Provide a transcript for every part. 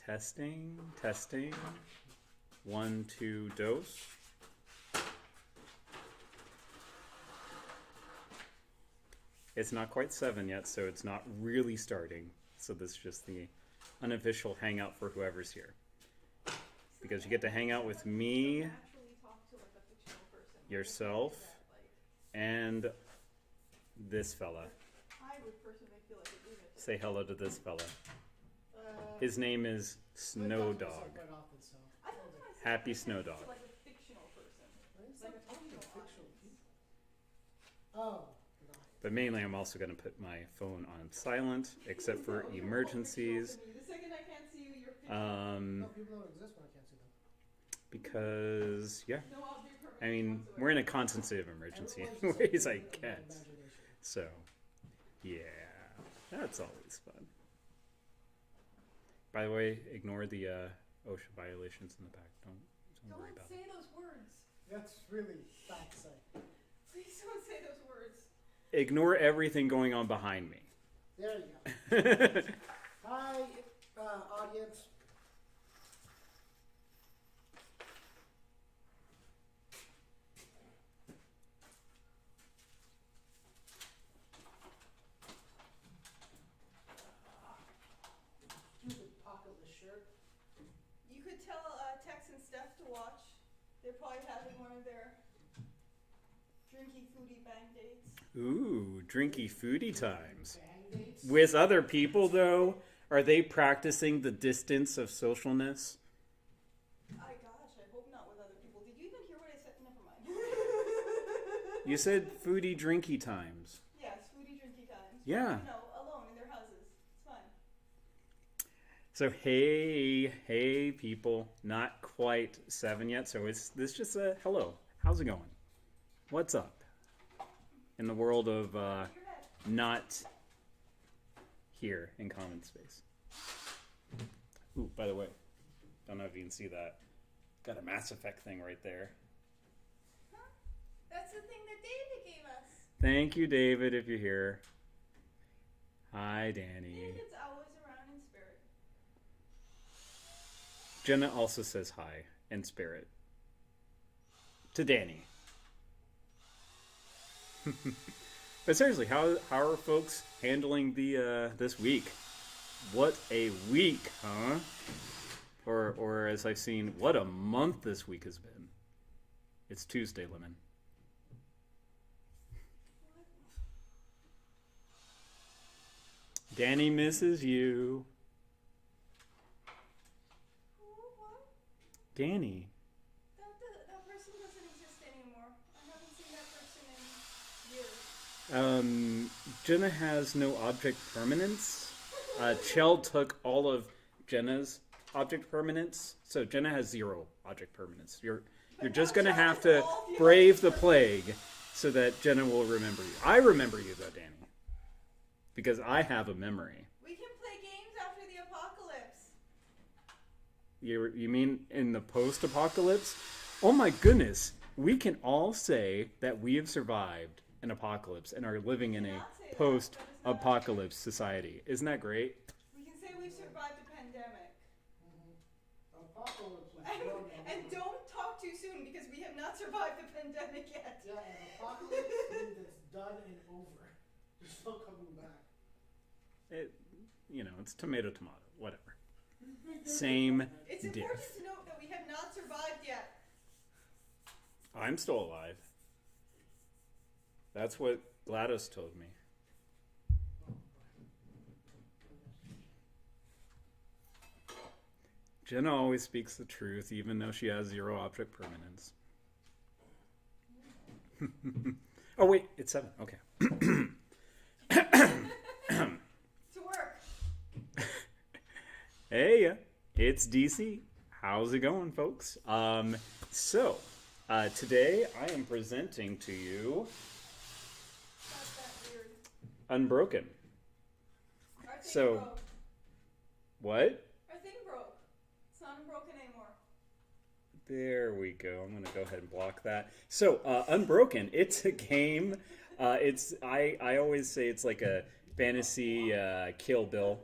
Testing, testing. 1, 2, dose. It's not quite 7 yet, so it's not really starting. So this is just the unofficial hangout for whoever's here. Because you get to hang out with me, yourself, and this fella. Say hello to this fella. His name is Snow Dog. Happy Snow Dog. But mainly I'm also going to put my phone on silent, except for emergencies. Because, yeah. I mean, we're in a constant state of emergency in ways I can't. So, yeah. That's always fun. By the way, ignore the OSHA violations in the back. Don't worry about it. Don't say those words. That's really bad to say. Please don't say those words. Ignore everything going on behind me. There you go. Hi, audience. Stupid pocketless shirt. You could tell Tex and Steph to watch. They're probably having one of their drinky foodie bang dates. Ooh, drinky foodie times. Bang dates. With other people, though, are they practicing the distance of socialness? I hope not with other people. Did you even hear what I said? Never mind. You said foodie drinky times. Yes, foodie drinky times. Yeah. No, alone in their houses. It's fun. So hey people, not quite 7 yet, so it's this just a hello. How's it going? What's up? In the world of not here in Commonspace. Ooh, by the way, don't know if you can see that. Got a Mass Effect thing right there. Huh? That's the thing that David gave us. Thank you, David, if you're here. Hi, Danny. David's always around in spirit. Jenna also says hi in spirit. To Danny. But seriously, how are folks handling the this week? What a week, huh? Or as I've seen, what a month this week has been. It's Tuesday, Lemon. Danny misses you. What? Danny. That person doesn't exist anymore. I haven't seen that person in years. Jenna has no object permanence. Chell took all of Jenna's object permanence, so Jenna has 0 object permanence. You're just gonna have to brave the plague so that Jenna will remember you. I remember you though, Danny, because I have a memory. We can play games after the apocalypse. You mean in the post-apocalypse? Oh my goodness, we can all say that we have survived an apocalypse and are living in a post-apocalypse society. Isn't that great? We can say we've survived a pandemic. Apocalypse is And don't talk too soon because we have not survived the pandemic yet. Yeah, an apocalypse means it's done and over. There's no coming back. It's tomato, whatever. Same It's diff. important to note that we have not survived yet. I'm still alive. That's what GLaDOS told me. Jenna always speaks the truth, even though she has 0 object permanence. Oh, wait, it's 7. Okay. To work. Hey, it's DC. How's it going, folks? Today I am presenting to you That's that weird. Unbroken. Our thing So- broke. What? Our thing broke. It's not unbroken anymore. There we go. I'm gonna go ahead and block that. So, Unbroken. It's a game. I always say it's like a fantasy Kill Bill.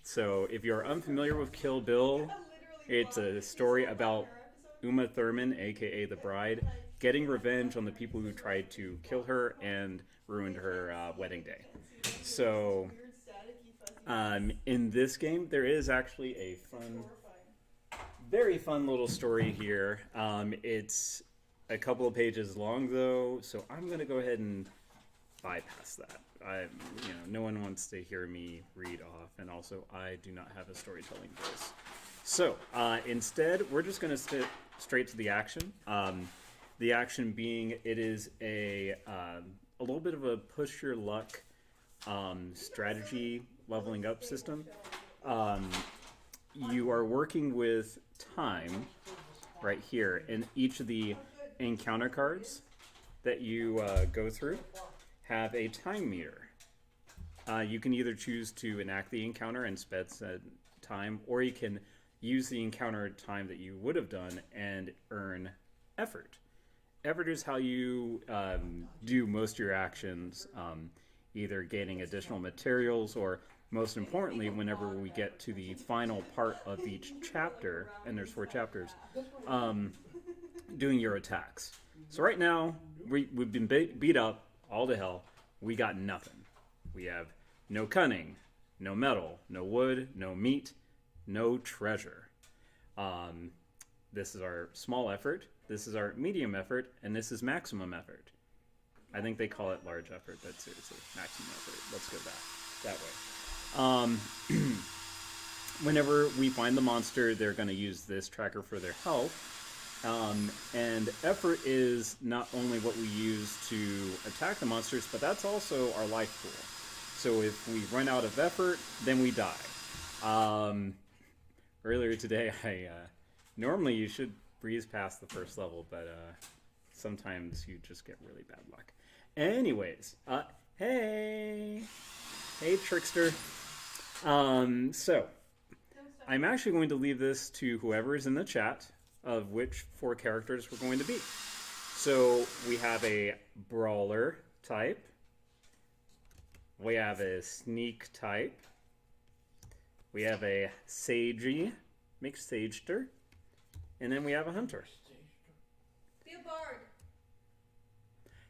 So if you're unfamiliar with Kill Bill, it's a story about Uma Thurman, aka the bride, getting revenge on the people who tried to kill her and ruined her wedding day. So in this game, there is actually a fun, very fun little story here. It's a couple of pages long though, so I'm going to go ahead and bypass that. No one wants to hear me read off, and also I do not have a storytelling voice. So instead, we're just going to stick straight to the action. The action being, it is a little bit of a push your luck strategy leveling up system. You are working with time right here, and each of the encounter cards that you go through have a time meter. You can either choose to enact the encounter and spend said time, or you can use the encounter time that you would have done and earn effort. Effort is how you do most of your actions, either gaining additional materials or, most importantly, whenever we get to the final part of each chapter, and there's 4 chapters, doing your attacks. So right now, we've been beat up all to hell. We got nothing. We have no cunning, no metal, no wood, no meat, no treasure. This is our small effort, this is our medium effort, and this is maximum effort. I think they call it large effort, but seriously, maximum effort. Let's go that way. Whenever we find the monster, they're going to use this tracker for their health. And effort is not only what we use to attack the monsters, but that's also our life pool. So if we run out of effort, then we die. Earlier today, normally you should breeze past the first level, but sometimes you just get really bad luck. Anyways, hey trickster. So I'm actually going to leave this to whoever is in the chat of which 4 characters we're going to be. So we have a brawler type, we have a sneak type, we have a sagey, mixed sagester, and then we have a hunter. Be a bard.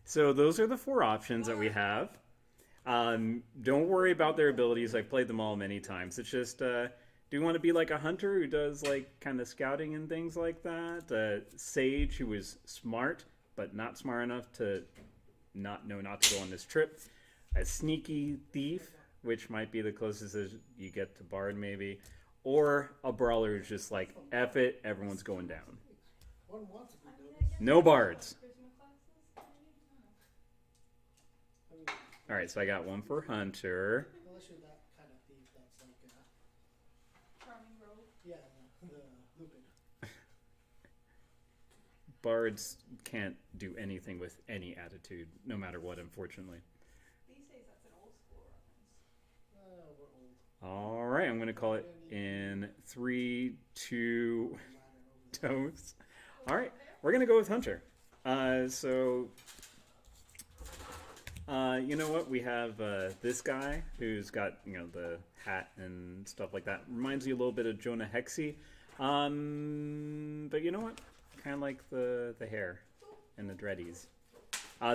So those are the 4 options that we have. Don't worry about their abilities. I've played them all many times. It's just, do you want to be like a hunter who does like kind of scouting and things like that? Sage who is smart, but not smart enough to not know not to go on this trip. A sneaky thief, which might be the closest as you get to bard maybe. Or a brawler who's just like, F it, everyone's going down. No bards. Alright, so I got one for hunter. Unless you're that kind of thief that's like, Charming rogue. yeah, the Lupin. Bards can't do anything with any attitude, no matter what, unfortunately. These days that's an old school reference. We're old. Alright, I'm going to call it in 3, 2, toes. Alright, we're going to go with hunter. You know what? We have this guy who's got, the hat and stuff like that. Reminds you a little bit of Jonah Hexy. But you know what? Kind of like the hair and the dreadies.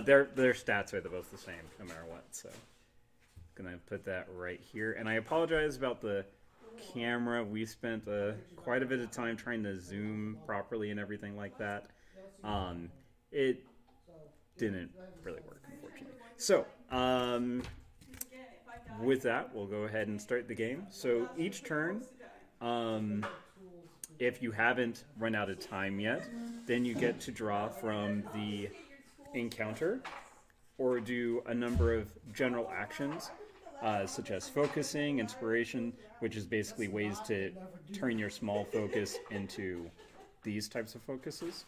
Their stats are both the same, no matter what. So, gonna put that right here. And I apologize about the camera. We spent quite a bit of time trying to zoom properly and everything like that. It didn't really work, unfortunately. So, with that, we'll go ahead and start the game. So each turn, if you haven't run out of time yet, then you get to draw from the encounter or do a number of general actions, such as focusing, inspiration, which is basically ways to turn your small focus into these types of focuses.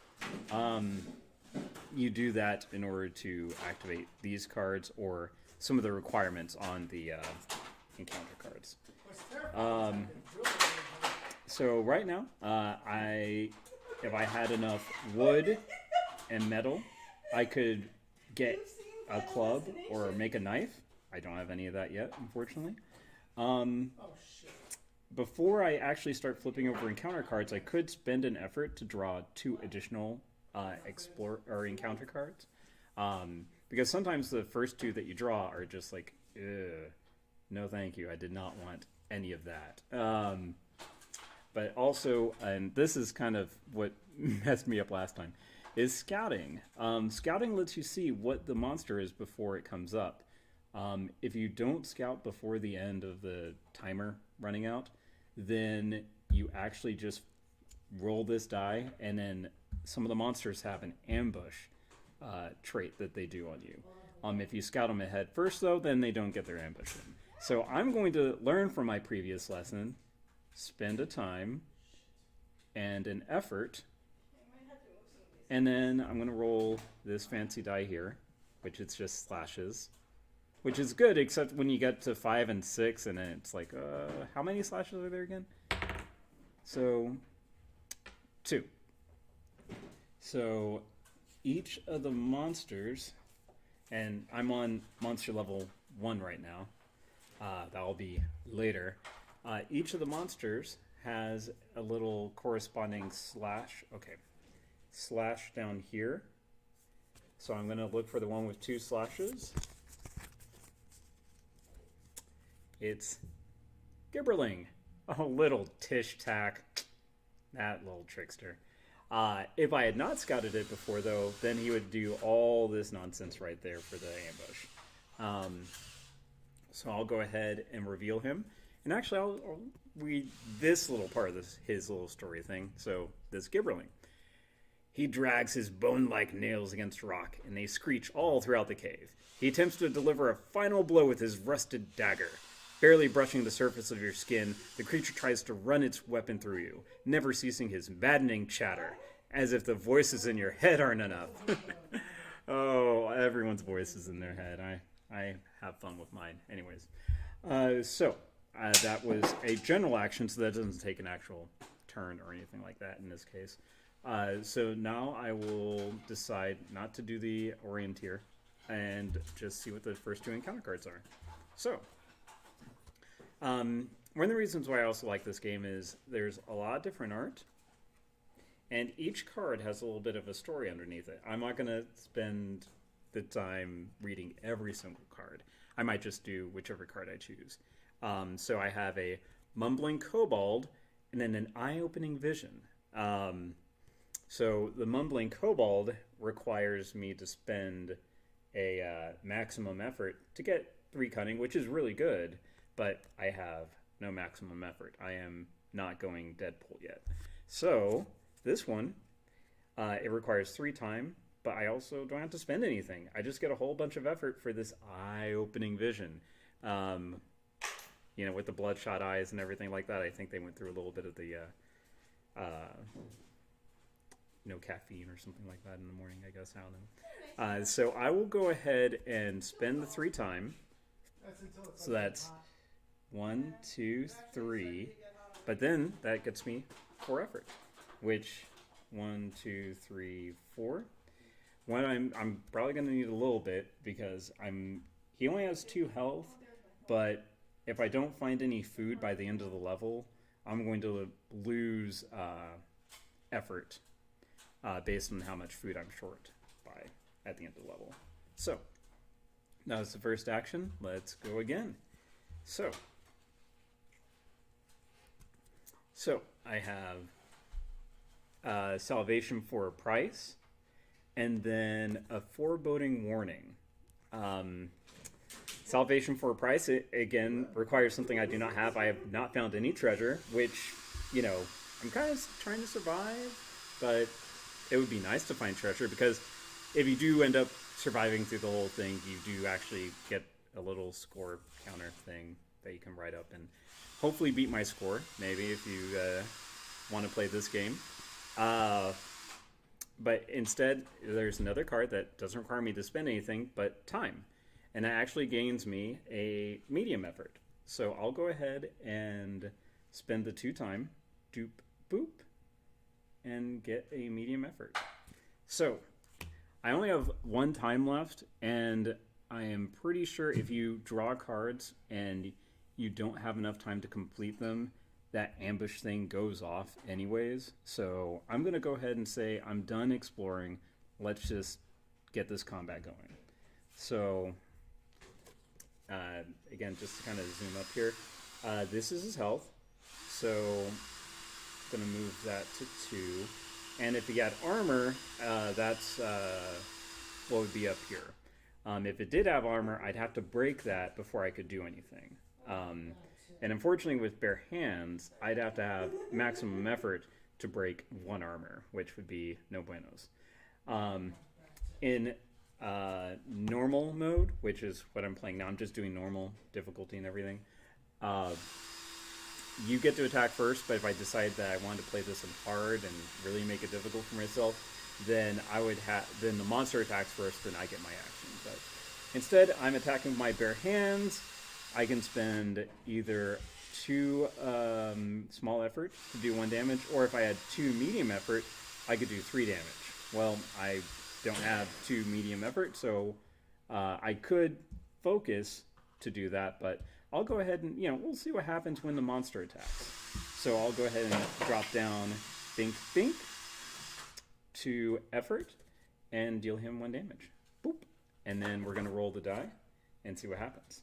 You do that in order to activate these cards or some of the requirements on the encounter cards. So right now, if I had enough wood and metal, I could get a club or make a knife. I don't have any of that yet, unfortunately. Oh shit. before I actually start flipping over encounter cards, I could spend an effort to draw 2 additional explore or encounter cards. Because sometimes the first 2 that you draw are just like, ugh, no thank you, I did not want any of that. But also, and this is kind of what messed me up last time, is scouting. Scouting lets you see what the monster is before it comes up. If you don't scout before the end of the timer running out, then you actually just roll this die, and then some of the monsters have an ambush trait that they do on you. If you scout them ahead first, though, then they don't get their ambush in. So I'm going to learn from my previous lesson, spend a time and an effort, and then I'm going to roll this fancy die here, which it's just slashes, which is good, except when you get to 5 and 6, and then it's like, how many slashes are there again? So, 2. So, each of the monsters, and I'm on monster level 1 right now, that'll be later. Each of the monsters has a little corresponding slash. Okay, slash down here. So I'm going to look for the one with 2 slashes. It's Gibberling, a little tish tack, that little trickster. If I had not scouted it before, though, then he would do all this nonsense right there for the ambush. So I'll go ahead and reveal him. And actually, I'll read this little part of his little story thing. So, this Gibberling. He drags his bone-like nails against rock, and they screech all throughout the cave. He attempts to deliver a final blow with his rusted dagger. Barely brushing the surface of your skin, the creature tries to run its weapon through you, never ceasing his maddening chatter, as if the voices in your head aren't enough. Oh, everyone's voice is in their head. I have fun with mine. Anyways. That was a general action, so that doesn't take an actual turn or anything like that in this case. So now I will decide not to do the Orienteer and just see what the first 2 encounter cards are. So, one of the reasons why I also like this game is there's a lot of different art, and each card has a little bit of a story underneath it. I'm not going to spend the time reading every single card. I might just do whichever card I choose. So I have a Mumbling Kobold and then an Eye-Opening Vision. So the Mumbling Kobold requires me to spend a maximum effort to get 3 cunning, which is really good, but I have no maximum effort. I am not going Deadpool yet. So this one, it requires 3 time, but I also don't have to spend anything. I just get a whole bunch of effort for this Eye-Opening Vision. With the bloodshot eyes and everything like that. I think they went through a little bit of the no caffeine or something like that in the morning, I guess. I don't know. So I will go ahead and spend the 3 time. So that's 1, 2, 3. But then that gets me 4 effort, which 1, 2, 3, 4. One I'm probably going to need a little bit because he only has 2 health, but if I don't find any food by the end of the level, I'm going to lose effort based on how much food I'm short by at the end of the level. So, that was the first action. Let's go again. So I have Salvation for a Price, and then a Foreboding Warning. Salvation for a Price, it again requires something I do not have. I have not found any treasure, which, I'm kind of trying to survive, but it would be nice to find treasure, because if you do end up surviving through the whole thing, you do actually get a little score counter thing that you can write up and hopefully beat my score, maybe, if you want to play this game. But instead, there's another card that doesn't require me to spend anything but time. And that actually gains me a medium effort. So I'll go ahead and spend the 2 time, doop, boop, and get a medium effort. So I only have 1 time left, and I am pretty sure if you draw cards and you don't have enough time to complete them, that ambush thing goes off anyways. So I'm going to go ahead and say I'm done exploring. Let's just get this combat going. So, again, just to kind of zoom up here, this is his health. So I'm going to move that to 2. And if he had armor, that's what would be up here. If it did have armor, I'd have to break that before I could do anything. And unfortunately, with bare hands, I'd have to have maximum effort to break 1 armor, which would be no buenos. In normal mode, which is what I'm playing now, I'm just doing normal difficulty and everything. You get to attack first, but if I decide that I wanted to play this in hard and really make it difficult for myself, then then the monster attacks first, then I get my action. But instead, I'm attacking with my bare hands. I can spend either 2 small effort to do 1 damage, or if I had 2 medium effort, I could do 3 damage. Well, I don't have 2 medium effort, so I could focus to do that, but I'll go ahead and, we'll see what happens when the monster attacks. So I'll go ahead and drop down Bink Bink to effort and deal him 1 damage. Boop. And then we're going to roll the die and see what happens.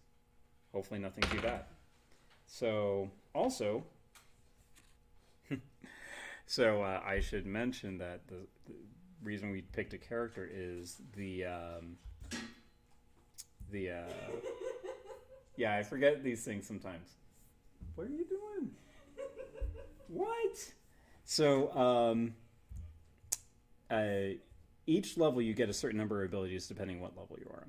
Hopefully nothing too bad. So, also, I should mention that the reason we picked a character is yeah, I forget these things sometimes. What are you doing? What? So, each level you get a certain number of abilities depending what level you are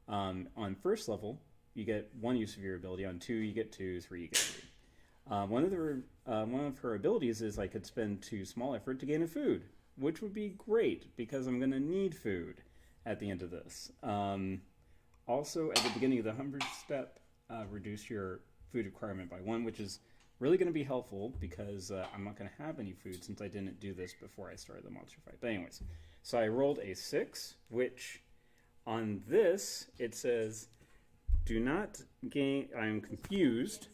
on. On first level, you get 1 use of your ability. On 2, you get 2. 3, you get 3. One of her abilities is I could spend 2 small effort to gain a food, which would be great because I'm going to need food at the end of this. Also, at the beginning of the 100th step, reduce your food requirement by 1, which is really going to be helpful because I'm not going to have any food since I didn't do this before I started the monster fight. But anyways, so I rolled a 6, which on this, it says, do not gain, I'm confused.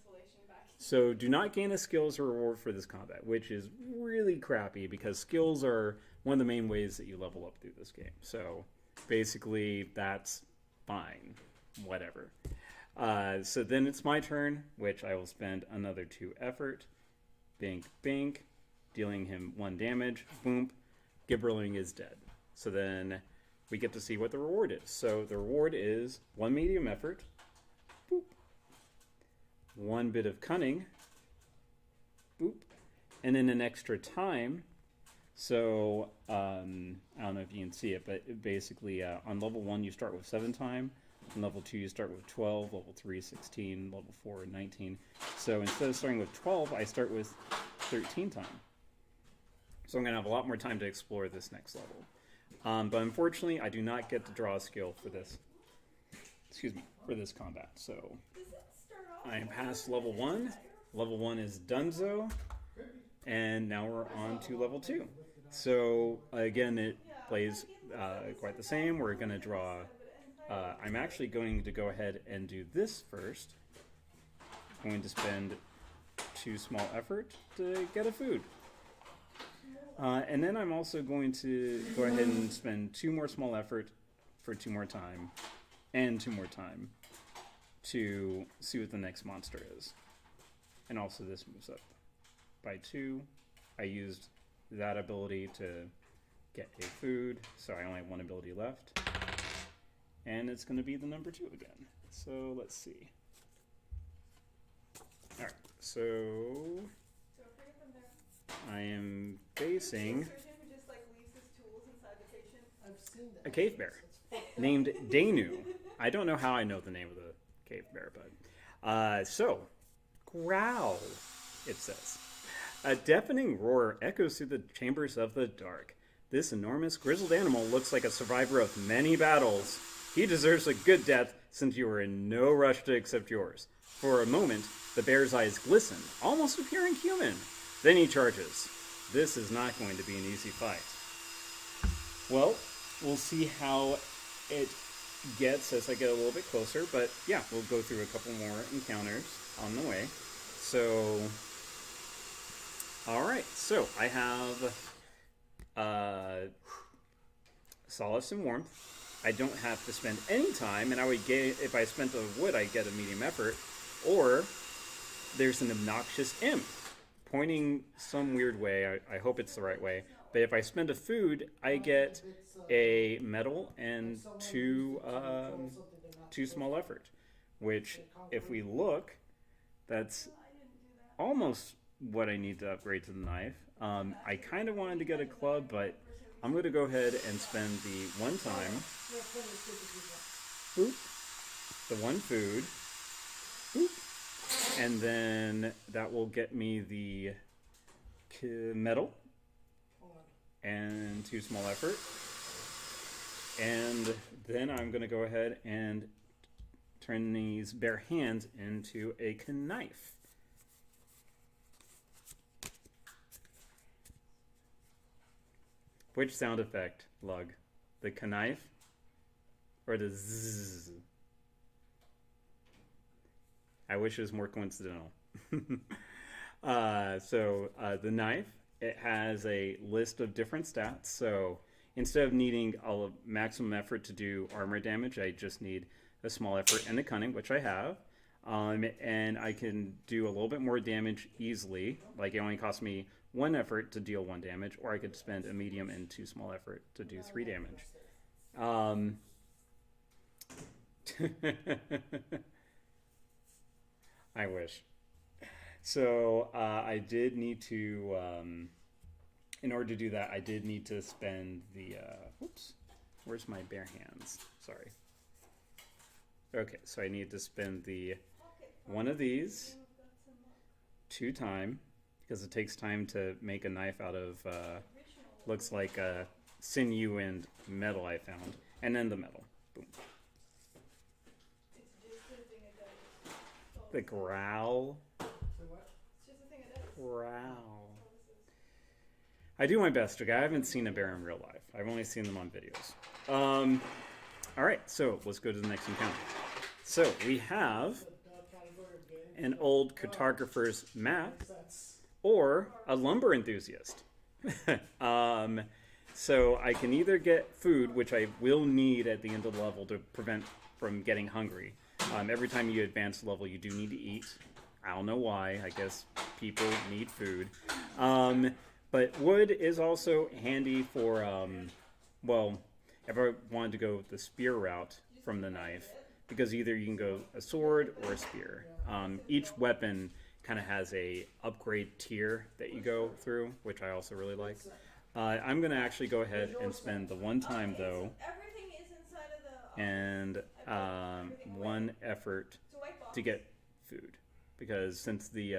So do not gain a skill as a reward for this combat, which is really crappy because skills are one of the main ways that you level up through this game. So basically that's fine, whatever. So then it's my turn, which I will spend another 2 effort. Bink, bink, dealing him 1 damage. Boom, Gibberling is dead. So then we get to see what the reward is. So the reward is 1 medium effort. Boop. 1 bit of cunning. Boop. And then an extra time. So I don't know if you can see it, but basically on level 1 you start with 7 time. On level 2 you start with 12, level 3 16, level 4 19. So instead of starting with 12, I start with 13 time. So I'm going to have a lot more time to explore this next level. But unfortunately, I do not get to draw a skill for this. Excuse me, for this combat. So I am past level 1. Level 1 is Dunzo. And now we're on to level 2. So again, it plays quite the same. We're going to draw... I'm actually going to go ahead and do this first. I'm going to spend 2 small effort to get a food. And then I'm also going to go ahead and spend 2 more small effort for 2 more time. And 2 more time to see what the next monster is. And also this moves up by 2. I used that ability to get a food, so I only have 1 ability left. And it's going to be the number 2 again. So let's see. Alright, so I am facing a cave bear named Danu. I don't know how I know the name of the cave bear, but so growl, it says. A deafening roar echoes through the chambers of the dark. This enormous grizzled animal looks like a survivor of many battles. He deserves a good death since you were in no rush to accept yours. For a moment, the bear's eyes glisten, almost appearing human. Then he charges. This is not going to be an easy fight. Well, we'll see how it gets as I get a little bit closer, but yeah, we'll go through a couple more encounters on the way. So All right, so I have solace and warmth. I don't have to spend any time, and I would get, if I spent a wood, I'd get a medium effort. Or there's an obnoxious imp pointing some weird way. I hope it's the right way. But if I spend a food, I get a metal and two small effort. Which, if we look, that's I didn't do that. almost what I need to upgrade to the knife. I kind of wanted to get a club, but I'm going to go ahead and spend the one time, boop, the one food, boop, and then that will get me the metal and two small effort. And then I'm going to go ahead and turn these bare hands into a knife. Which sound effect, Lug? The knife or the zzz? I wish it was more coincidental. The knife, it has a list of different stats. So instead of needing a maximum effort to do armor damage, I just need a small effort and a cunning, which I have. And I can do a little bit more damage easily. Like it only costs me one effort to deal one damage, or I could spend a medium and two small effort to do 3 damage. I wish. So I did need to, in order to do that, I did need to spend the, whoops, where's my bare hands? Sorry. Okay, so I need to spend the one of these 2 times, because it takes time to make a knife out of, looks like sinew and metal I found, and then the metal. Boom. It's just a thing of dice. The growl. It's just a thing of dice. Growl. I do my best, okay? I haven't seen a bear in real life. I've only seen them on videos. Alright, so let's go to the next encounter. So we have an old cartographer's map or a lumber enthusiast. So I can either get food, which I will need at the end of the level to prevent from getting hungry. Every time you advance the level, you do need to eat. I don't know why. I guess people need food. But wood is also handy for, well, if I wanted to go the spear route from the knife, because either you can go a sword or a spear. Each weapon kind of has a upgrade tier that you go through, which I also really like. I'm going to actually go ahead and spend the one time, though, Everything is inside of the. and one effort It's a white box. to get food. Because since the,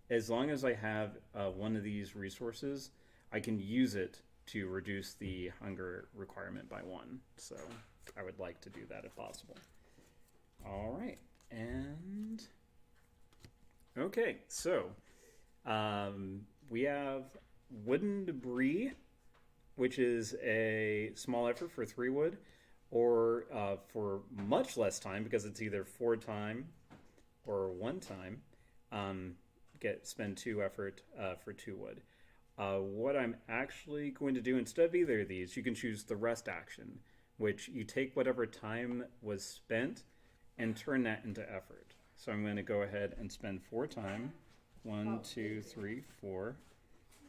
as long as I have one of these resources, I can use it to reduce the hunger requirement by 1. So I would like to do that if possible. All right, and okay, so we have wooden debris, which is a small effort for 3 wood, or for much less time, because it's either 4 time or 1 time. Spend 2 effort for 2 wood. What I'm actually going to do instead of either of these, you can choose the rest action, which you take whatever time was spent and turn that into effort. So I'm going to go ahead and spend 4 time, 1, 2, 3, 4,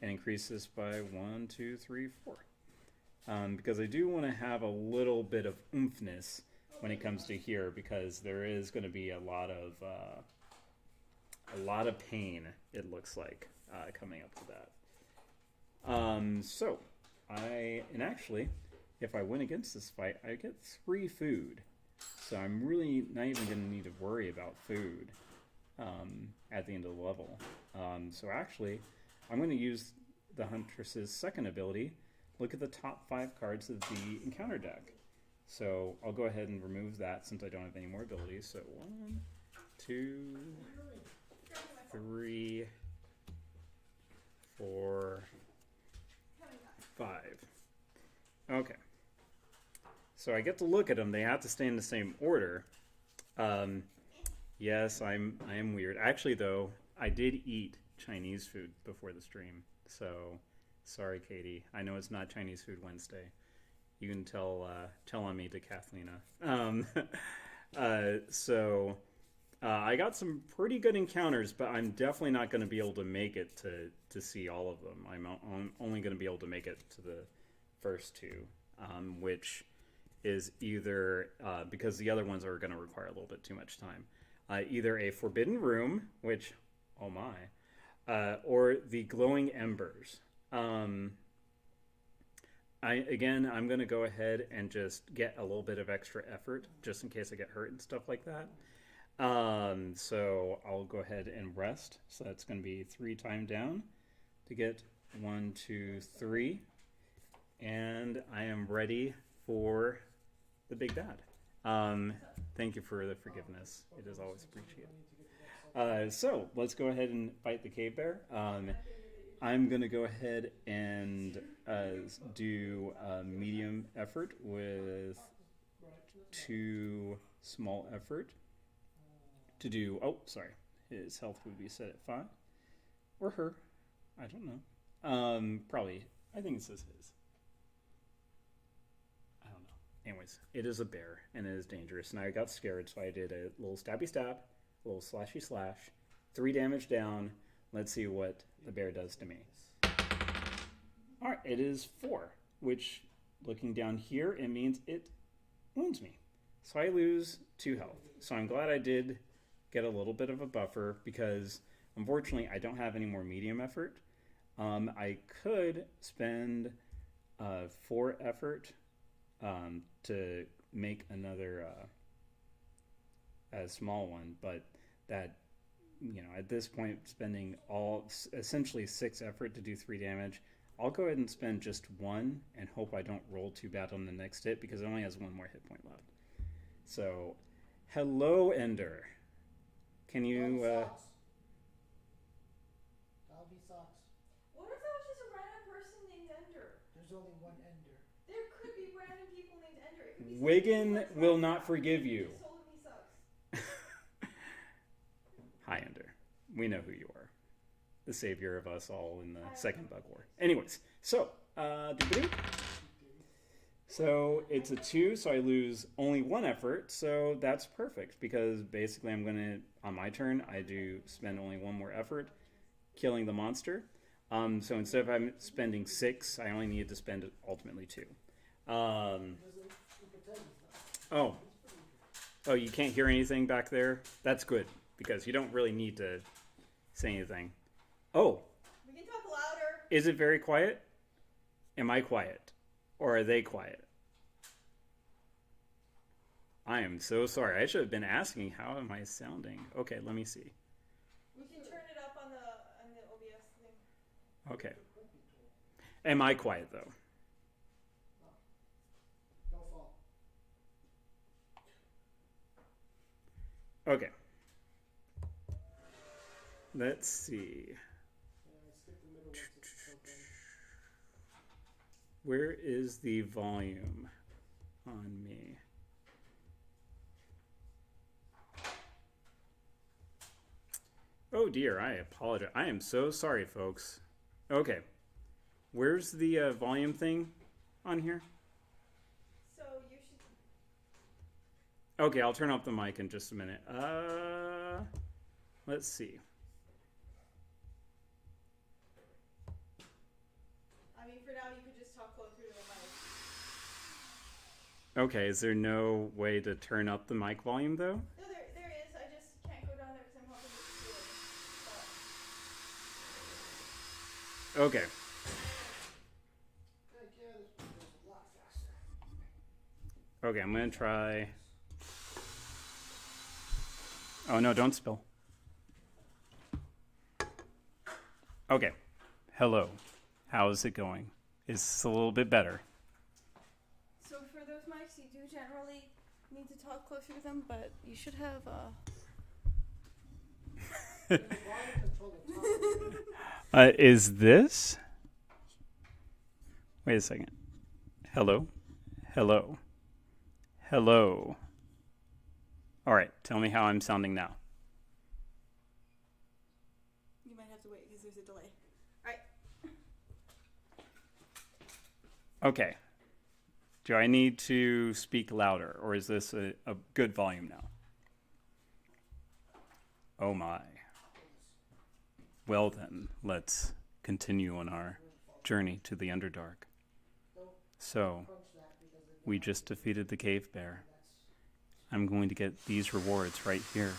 and increase this by 1, 2, 3, 4. Because I do want to have a little bit of oomphness when it comes to here, because there is going to be a lot of pain, it looks like, coming up with that. And actually, if I win against this fight, I get 3 food. So I'm really not even going to need to worry about food at the end of the level. So actually, I'm going to use the Huntress's second ability. Look at the top 5 cards of the encounter deck. So I'll go ahead and remove that since I don't have any more abilities. So 1, 2, 3, 4, 5. Okay. So I get to look at them. They have to stay in the same order. Yes, I am weird. Actually, though, I did eat Chinese food before the stream. So, sorry, Katie. I know it's not Chinese Food Wednesday. You can tell on me to Kathlena. I got some pretty good encounters, but I'm definitely not going to be able to make it to see all of them. I'm only going to be able to make it to the first two, which is either because the other ones are going to require a little bit too much time. Either a forbidden room, which, oh my, or the glowing embers. I'm going to go ahead and just get a little bit of extra effort just in case I get hurt and stuff like that. So I'll go ahead and rest. So that's going to be 3 time down to get 1, 2, 3. And I am ready for the big bad. Thank you for the forgiveness. It is always appreciated. So let's go ahead and fight the cave bear. I'm going to go ahead and do medium effort with 2 small effort to do, his health would be set at 5. Or her. I don't know. Probably, I think it says his. I don't know. Anyways, it is a bear, and it is dangerous, and I got scared, so I did a little stabby stab, a little slashy slash, 3 damage down. Let's see what the bear does to me. Alright, it is 4, which, looking down here, it means it wounds me. So I lose 2 health. So I'm glad I did get a little bit of a buffer, because unfortunately I don't have any more medium effort. I could spend 4 effort to make another a small one, but that, at this point, spending essentially 6 effort to do 3 damage, I'll go ahead and spend just 1 and hope I don't roll too bad on the next hit, because it only has 1 more hit point left. So, hello, Ender. Can you... Dalby socks. What if that was just a random person named Ender? There's only one Ender. There could be random people named Ender. It could be Wigan will not forgive you. Just told me sucks. Hi, Ender. We know who you are. The savior of us all in the Second Bug War. Anyways, so, so it's a 2, so I lose only 1 effort, so that's perfect, because basically I'm going to, on my turn, I do spend only 1 more effort killing the monster. So instead of I'm spending 6, I only need to spend ultimately 2. Oh, you can't hear anything back there? That's good, because you don't really need to say anything. Oh. We can talk louder. Is it very quiet? Am I quiet? Or are they quiet? I am so sorry. I should have been asking, how am I sounding? Okay, let me see. We can turn it up on the OBS thing. Okay. Am I quiet, though? Don't fall. Okay. Let's see. Skip the middle ones if it's so bad. Where is the volume on me? Oh dear, I apologize. I am so sorry, folks. Okay. Where's the volume thing on here? So you should... Okay, I'll turn up the mic in just a minute. Let's see. I mean, for now, you could just talk closer to the mic. Okay, is there no way to turn up the mic volume, though? No, there is. I just can't go down there because I'm helping with the ceiling. Okay. Heck yeah, this one goes a lot faster. Okay, I'm going to try... Oh, no, don't spill. Okay. Hello. How's it going? Is this a little bit better? So for those mics, you do generally need to talk closer to them, but you should have There's a volume control at the top. Is this? Wait a second. Hello? Hello? Hello? All right, tell me how I'm sounding now. You might have to wait Okay. Do I need to speak louder, or is this a good volume now? Oh my. Well then, let's continue on our journey to the Underdark. So, we just defeated the cave bear. I'm going to get these rewards right here.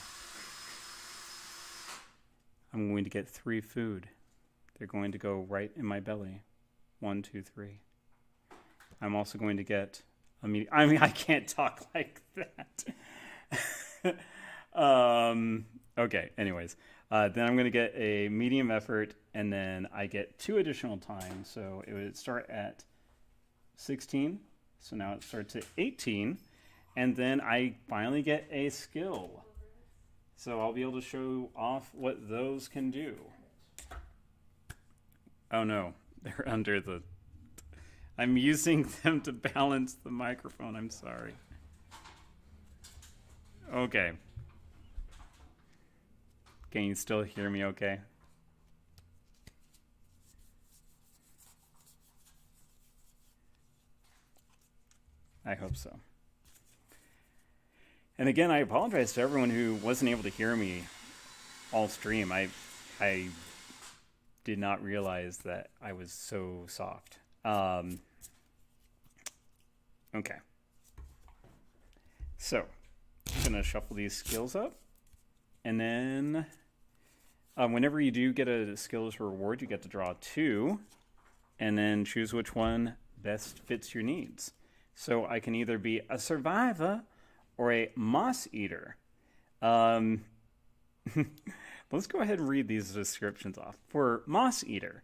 I'm going to get 3 food. They're going to go right in my belly. 1, 2, 3. I'm also going to get I can't talk like that. Okay, anyways. Then I'm going to get a medium effort, and then I get 2 additional times. So it would start at 16. So now it starts at 18. And then I finally get a skill. So I'll be able to show off what those can do. Oh no, they're under the... I'm using them to balance the microphone, I'm sorry. Okay. Can you still hear me okay? I hope so. And again, I apologize to everyone who wasn't able to hear me all stream. I did not realize that I was so soft. Okay. So, I'm going to shuffle these skills up. And then, whenever you do get a skills reward, you get to draw 2. And then choose which one best fits your needs. So, I can either be a survivor or a moss eater. Let's go ahead and read these descriptions off. For moss eater,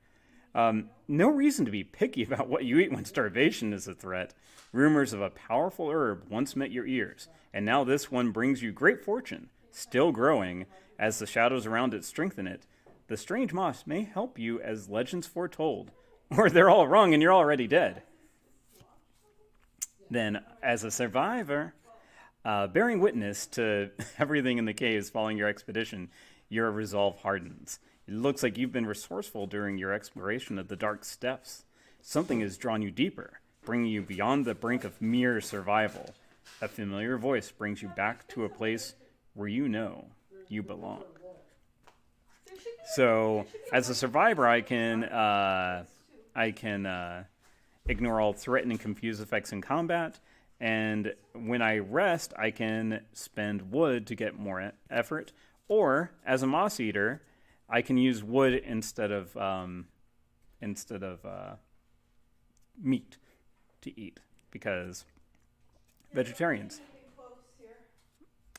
no reason to be picky about what you eat when starvation is a threat. Rumors of a powerful herb once met your ears, and now this one brings you great fortune, still growing as the shadows around it strengthen it. The strange moss may help you as legends foretold, or they're all wrong and you're already dead. Then, as a survivor, bearing witness to everything in the caves following your expedition, your resolve hardens. It looks like you've been resourceful during your exploration of the dark steppes. Something has drawn you deeper, bringing you beyond the brink of mere survival. A familiar voice brings you back to a place where you know you belong. So, as a survivor, I can ignore all threaten and confuse effects in combat. And when I rest, I can spend wood to get more effort. Or, as a moss eater, I can use wood instead of meat to eat, because vegetarians.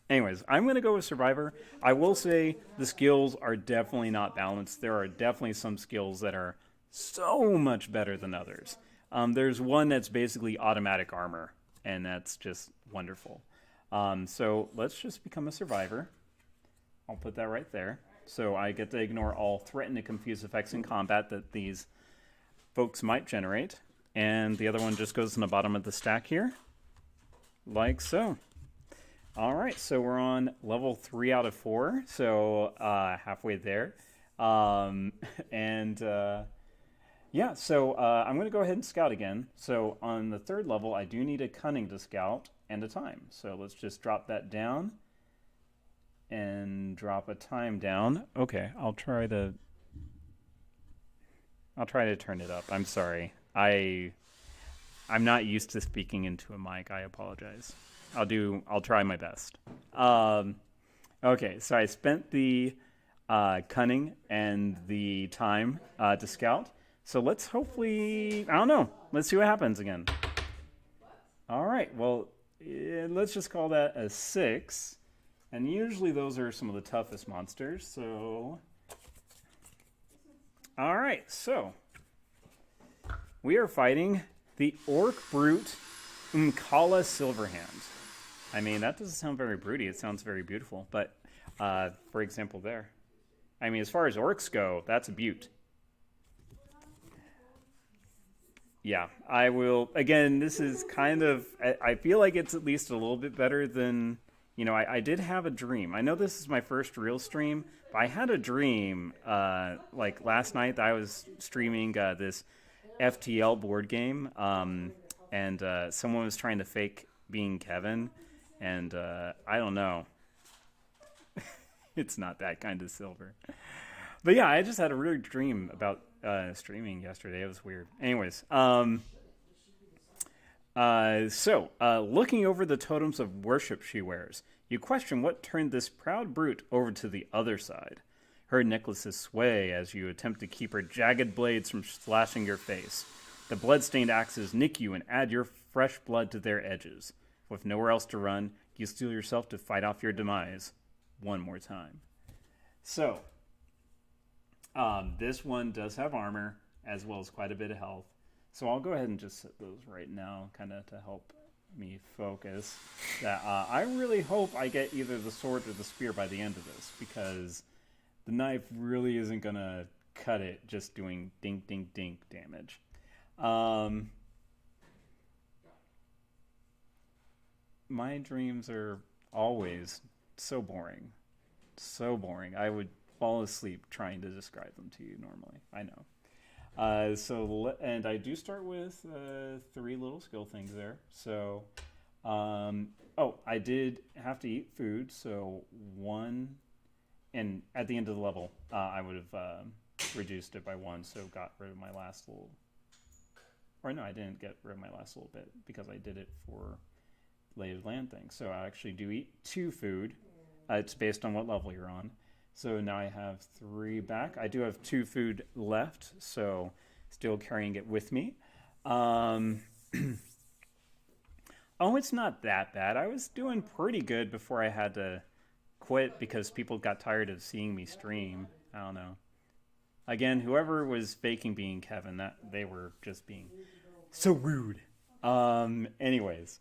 Anyways, I'm going to go with survivor. I will say the skills are definitely not balanced. There are definitely some skills that are so much better than others. There's one that's basically automatic armor, and that's just wonderful. So let's just become a survivor. I'll put that right there. So I get to ignore all threaten and confuse effects in combat that these folks might generate. And the other one just goes in the bottom of the stack here, like so. All right, so we're on level 3 out of 4, so halfway there. Yeah, so I'm going to go ahead and scout again. So on the 3rd level, I do need a cunning to scout and a time. So let's just drop that down and drop a time down. Okay, I'll try to turn it up. I'm sorry. I'm not used to speaking into a mic. I apologize. I'll try my best. Okay, so I spent the cunning and the time to scout. So let's hopefully, I don't know. Let's see what happens again. All right, well, let's just call that a 6. And usually those are some of the toughest monsters, so... All right, so we are fighting the Orc Brute Umkala Silverhand. I mean, that doesn't sound very broody. It sounds very beautiful. But, for example, there. I mean, as far as orcs go, that's a beaut. Yeah, I will... Again, this is kind of... I feel like it's at least a little bit better than... You know, I did have a dream. I know this is my first real stream, but I had a dream, like last night that I was streaming this FTL board game, and someone was trying to fake being Kevin, and I don't know. It's not that kind of silver. But yeah, I just had a weird dream about streaming yesterday. It was weird. Anyways, looking over the totems of worship she wears, you question what turned this proud brute over to the other side. Her necklaces sway as you attempt to keep her jagged blades from slashing your face. The blood-stained axes nick you and add your fresh blood to their edges. With nowhere else to run, you steel yourself to fight off your demise one more time. So, this one does have armor, as well as quite a bit of health. So I'll go ahead and just set those right now, kind of to help me focus. That I really hope I get either the sword or the spear by the end of this, because the knife really isn't going to cut it just doing dink, dink, dink damage. My dreams are always so boring. So boring. I would fall asleep trying to describe them to you normally. I know. And I do start with 3 little skill things there. So, I did have to eat food. So 1, and at the end of the level, I would have reduced it by 1. So got rid of my last little, or no, I didn't get rid of my last little bit because I did it for lay of land thing. So I actually do eat 2 food. It's based on what level you're on. So now I have 3 back. I do have 2 food left, so still carrying it with me. Oh, it's not that bad. I was doing pretty good before I had to quit because people got tired of seeing me stream. I don't know. Again, whoever was faking being Kevin, that they were just being so rude. Anyways,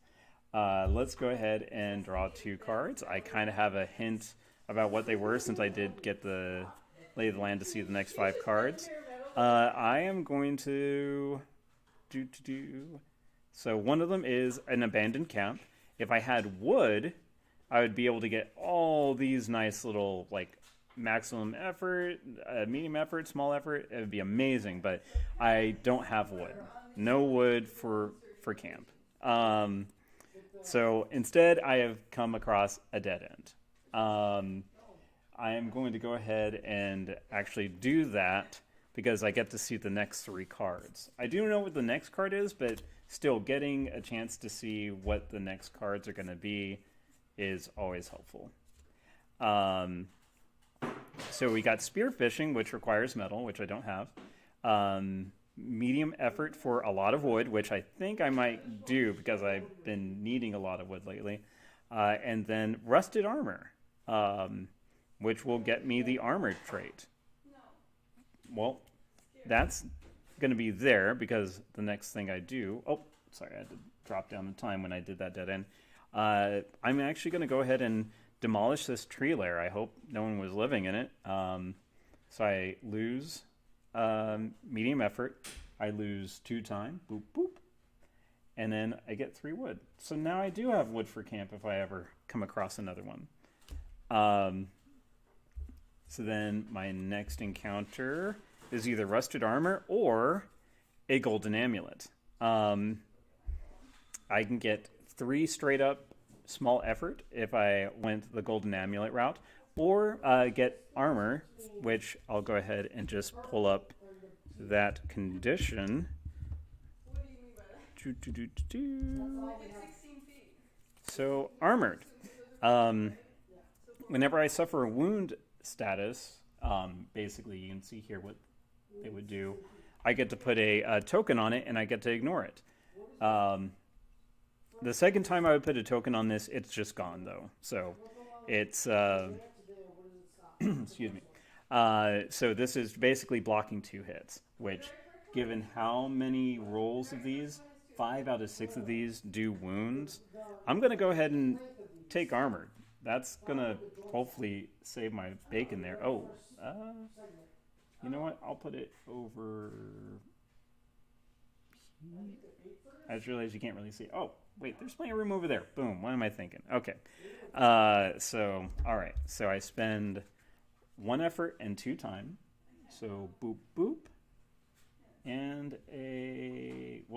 let's go ahead and draw 2 cards. I kind of have a hint about what they were since I did get the lay of the land to see the next 5 cards. I am going to do. So one of them is an abandoned camp. If I had wood, I would be able to get all these nice little like maximum effort, medium effort, small effort. It would be amazing, but I don't have wood. No wood for camp. So instead, I have come across a dead end. I am going to go ahead and actually do that because I get to see the next 3 cards. I do know what the next card is, but still getting a chance to see what the next cards are going to be is always helpful. So we got spearfishing, which requires metal, which I don't have. Medium effort for a lot of wood, which I think I might do because I've been needing a lot of wood lately. And then rusted armor, which will get me the armor trait. Well, that's going to be there because the next thing I do... Oh, sorry, I had to drop down the time when I did that dead end. I'm actually going to go ahead and demolish this tree lair. I hope no one was living in it. So I lose medium effort. I lose 2 time. Boop, boop. And then I get 3 wood. So now I do have wood for camp if I ever come across another one. So then my next encounter is either rusted armor or a golden amulet. I can get 3 straight up small effort if I went the golden amulet route, or get armor, which I'll go ahead and just pull up that condition. What do you mean by that? It's 16 feet. So armored. Whenever I suffer a wound status, basically you can see here what they would do. I get to put a token on it and I get to ignore it. The second time I would put a token on this, it's just gone though. So it's excuse me. So this is basically blocking 2 hits, which given how many rolls of these, 5 out of 6 of these do wounds, I'm going to go ahead and take armor. That's going to hopefully save my bacon there. Oh, you know what? I'll put it over... I just realized you can't really see. Oh, wait, there's plenty of room over there. Boom, what am I thinking? Okay. So, all right. So I spend 1 effort and 2 time. So boop, boop. And a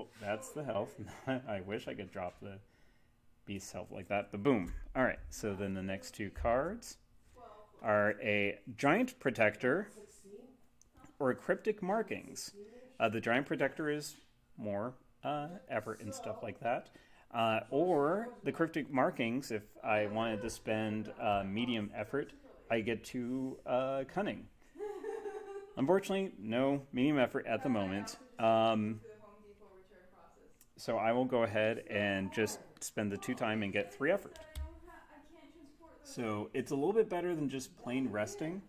Oh, that's the health. I wish I could drop the beast's health like that, but boom. All right, so then the next two cards are a Giant Protector or Cryptic Markings. The Giant Protector is more effort and stuff like that. Or the Cryptic Markings, if I wanted to spend medium effort, I get 2 Cunning. Unfortunately, no medium effort at the moment. So I will go ahead and just spend the 2 time and get 3 effort. So it's a little bit better than just plain resting,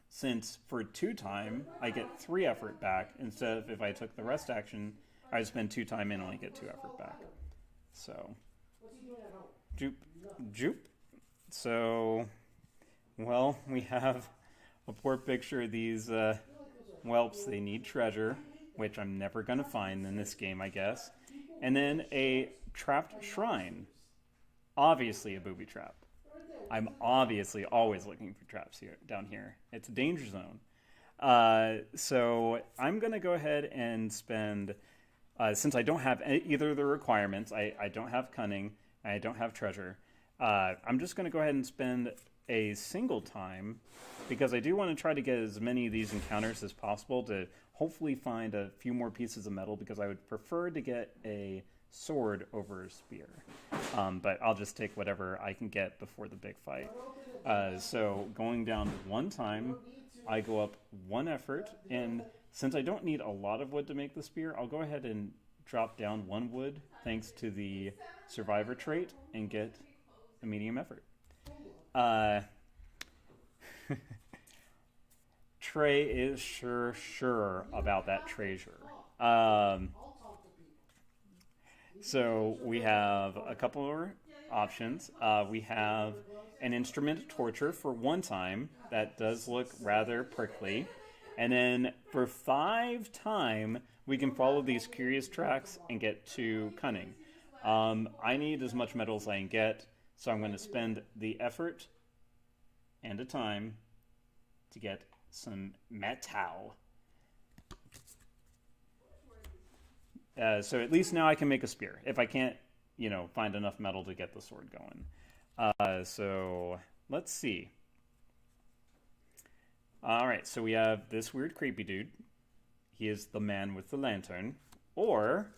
since for 2 time I get 3 effort back instead of if I took the rest action, I'd spend 2 time and only get 2 effort back. So, joop. So, well, we have a poor picture of these whelps. They need treasure, which I'm never going to find in this game, I guess. And then a trapped shrine. Obviously a booby trap. I'm obviously always looking for traps down here. It's a danger zone. So I'm going to go ahead and spend, since I don't have either of the requirements, I don't have cunning, and I don't have treasure, I'm just going to go ahead and spend a single time, because I do want to try to get as many of these encounters as possible to hopefully find a few more pieces of metal, because I would prefer to get a sword over a spear. But I'll just take whatever I can get before the big fight. So going down 1 time, I go up 1 effort, and since I don't need a lot of wood to make the spear, I'll go ahead and drop down 1 wood thanks to the survivor trait and get a medium effort. Trey is sure about that treasure. So we have a couple of options. We have an instrument of torture for 1 time. That does look rather prickly. And then for 5 time, we can follow these curious tracks and get 2 cunning. I need as much metal as I can get, so I'm going to spend the effort and a time to get some metal. So at least now I can make a spear, if I can't, find enough metal to get the sword going. So let's see. Alright, so we have this weird creepy dude. He is the man with the lantern. Or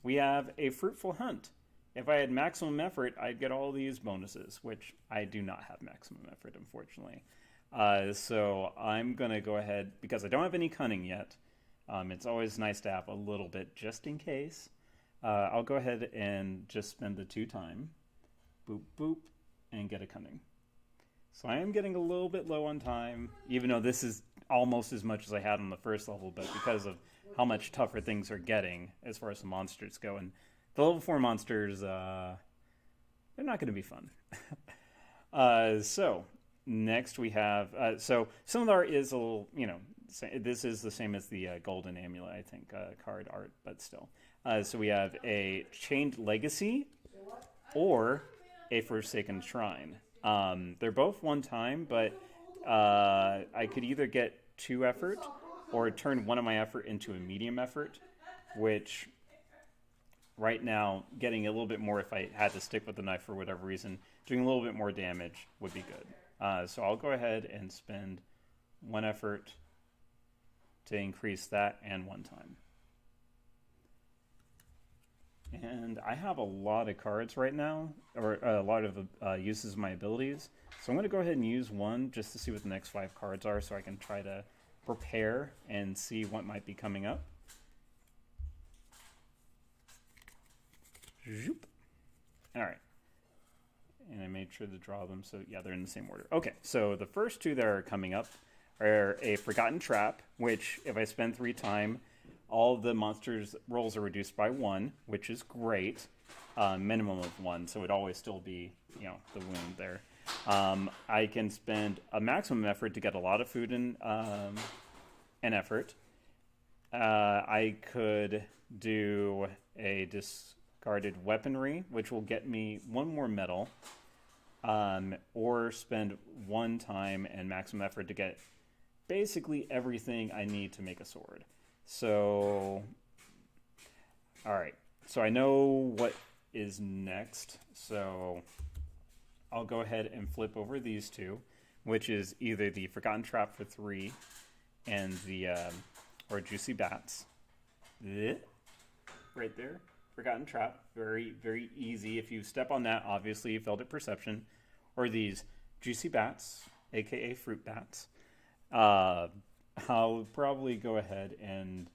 we have a fruitful hunt. If I had maximum effort, I'd get all these bonuses, which I do not have maximum effort, unfortunately. So I'm going to go ahead, because I don't have any cunning yet. It's always nice to have a little bit just in case. I'll go ahead and just spend the 2 time. Boop, boop, and get a cunning. So I am getting a little bit low on time, even though this is almost as much as I had on the first level, but because of how much tougher things are getting as far as the monsters go. And the level 4 monsters, they're not going to be fun. So next we have, so Similar is a little, this is the same as the Golden Amulet, I think, card art, but still. So we have a Chained Legacy or a Forsaken Shrine. They're both 1 time, but I could either get 2 effort or turn 1 of my effort into a medium effort, which right now, getting a little bit more if I had to stick with the knife for whatever reason, doing a little bit more damage would be good. So I'll go ahead and spend 1 effort to increase that and 1 time. And I have a lot of cards right now, or a lot of uses of my abilities. So I'm going to go ahead and use 1 just to see what the next 5 cards are, so I can try to prepare and see what might be coming up. Zoop. All right. And I made sure to draw them, so yeah, they're in the same order. Okay, so the first 2 that are coming up are a Forgotten Trap, which if I spend 3 time, all the monsters' rolls are reduced by 1, which is great. Minimum of 1, so it'd always still be, the wound there. I can spend a maximum effort to get a lot of food and an effort. I could do a discarded weaponry, which will get me 1 more metal, or spend 1 time and maximum effort to get basically everything I need to make a sword. So All right. So I know what is next. So I'll go ahead and flip over these two, which is either the Forgotten Trap for 3 and the or Juicy Bats. Right there, Forgotten Trap. Very, very easy. If you step on that, obviously you failed at perception. Or these Juicy Bats, aka Fruit Bats. I'll probably go ahead and,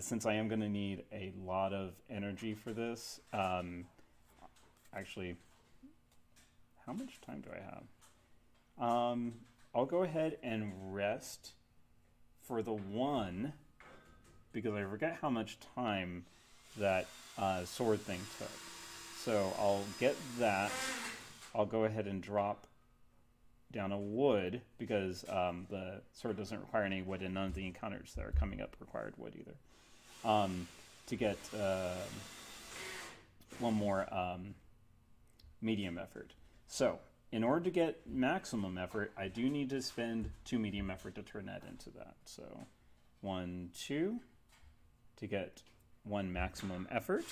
since I am going to need a lot of energy for this, actually, how much time do I have? I'll go ahead and rest for the one, because I forget how much time that sword thing took. So I'll get that. I'll go ahead and drop down a wood, because the sword doesn't require any wood, and none of the encounters that are coming up required wood either. To get one more medium effort. So, in order to get maximum effort, I do need to spend 2 medium effort to turn that into that. So, 1, 2, to get 1 maximum effort.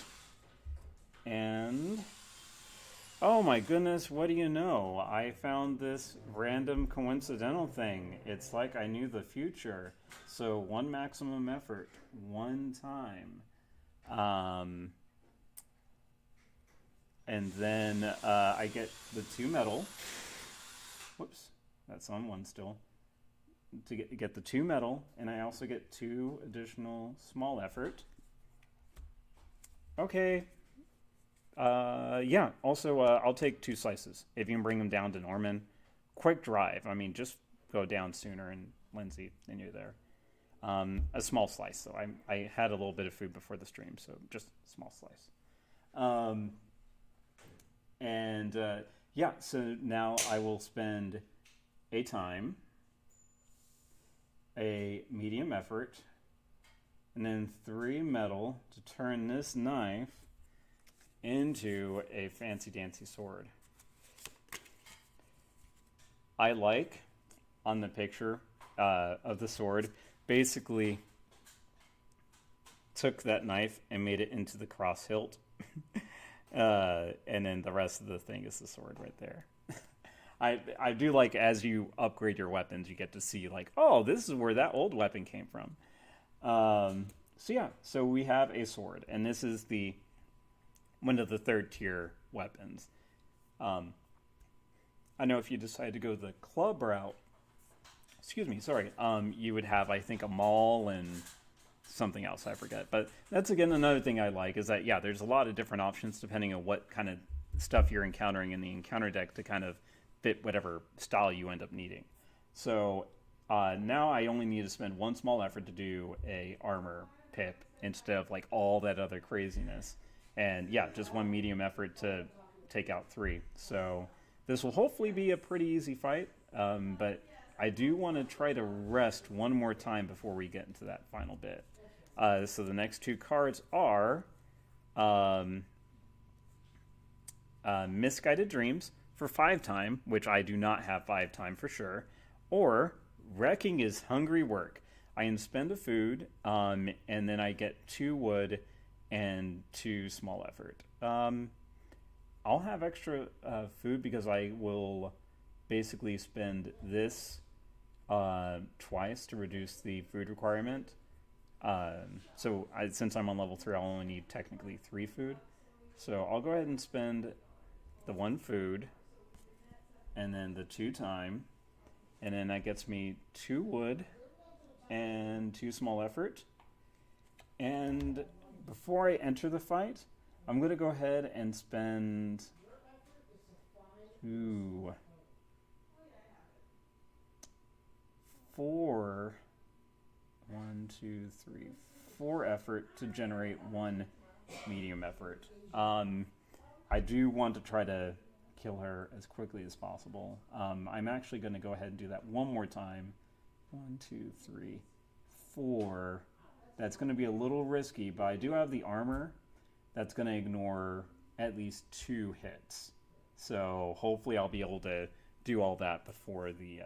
And, oh my goodness, what do you know? I found this random coincidental thing. It's like I knew the future. So 1 maximum effort, 1 time. And then I get the 2 metal. Whoops, that's on 1 still. To get the 2 metal, and I also get 2 additional small effort. Okay. Yeah, also I'll take 2 slices. If you can bring them down to Norman. Quick drive. I mean, just go down sooner, and Lindsay, and you're there. A small slice, though. I had a little bit of food before the stream, so just a small slice. Yeah, so now I will spend a time, a medium effort, and then 3 metal to turn this knife into a fancy dancy sword. I like, on the picture of the sword, basically took that knife and made it into the cross hilt. And then the rest of the thing is the sword right there. I do like, as you upgrade your weapons, you get to see like, oh, this is where that old weapon came from. So yeah, so we have a sword, and this is the one of the 3rd tier weapons. I know if you decide to go the club route, you would have, I think, a maul and something else, I forget. But that's, again, another thing I like, is that, yeah, there's a lot of different options depending on what kind of stuff you're encountering in the encounter deck to kind of fit whatever style you end up needing. So now I only need to spend 1 small effort to do a armor pip instead of like all that other craziness. And yeah, just 1 medium effort to take out 3. So this will hopefully be a pretty easy fight, but I do want to try to rest 1 more time before we get into that final bit. So the next 2 cards are Misguided Dreams for 5 time, which I do not have 5 time for sure, or Wrecking is Hungry Work. I can spend a food, and then I get 2 wood and 2 small effort. I'll have extra food because I will basically spend this twice to reduce the food requirement. Since I'm on level 3, I'll only need technically 3 food. So I'll go ahead and spend the 1 food, and then the 2 time, and then that gets me 2 wood and 2 small effort. And before I enter the fight, I'm going to go ahead and spend 4 effort to generate 1 medium effort. I do want to try to kill her as quickly as possible. I'm actually going to go ahead and do that 1 more time. 1, 2, 3, 4. That's going to be a little risky, but I do have the armor that's going to ignore at least 2 hits. So hopefully I'll be able to do all that before the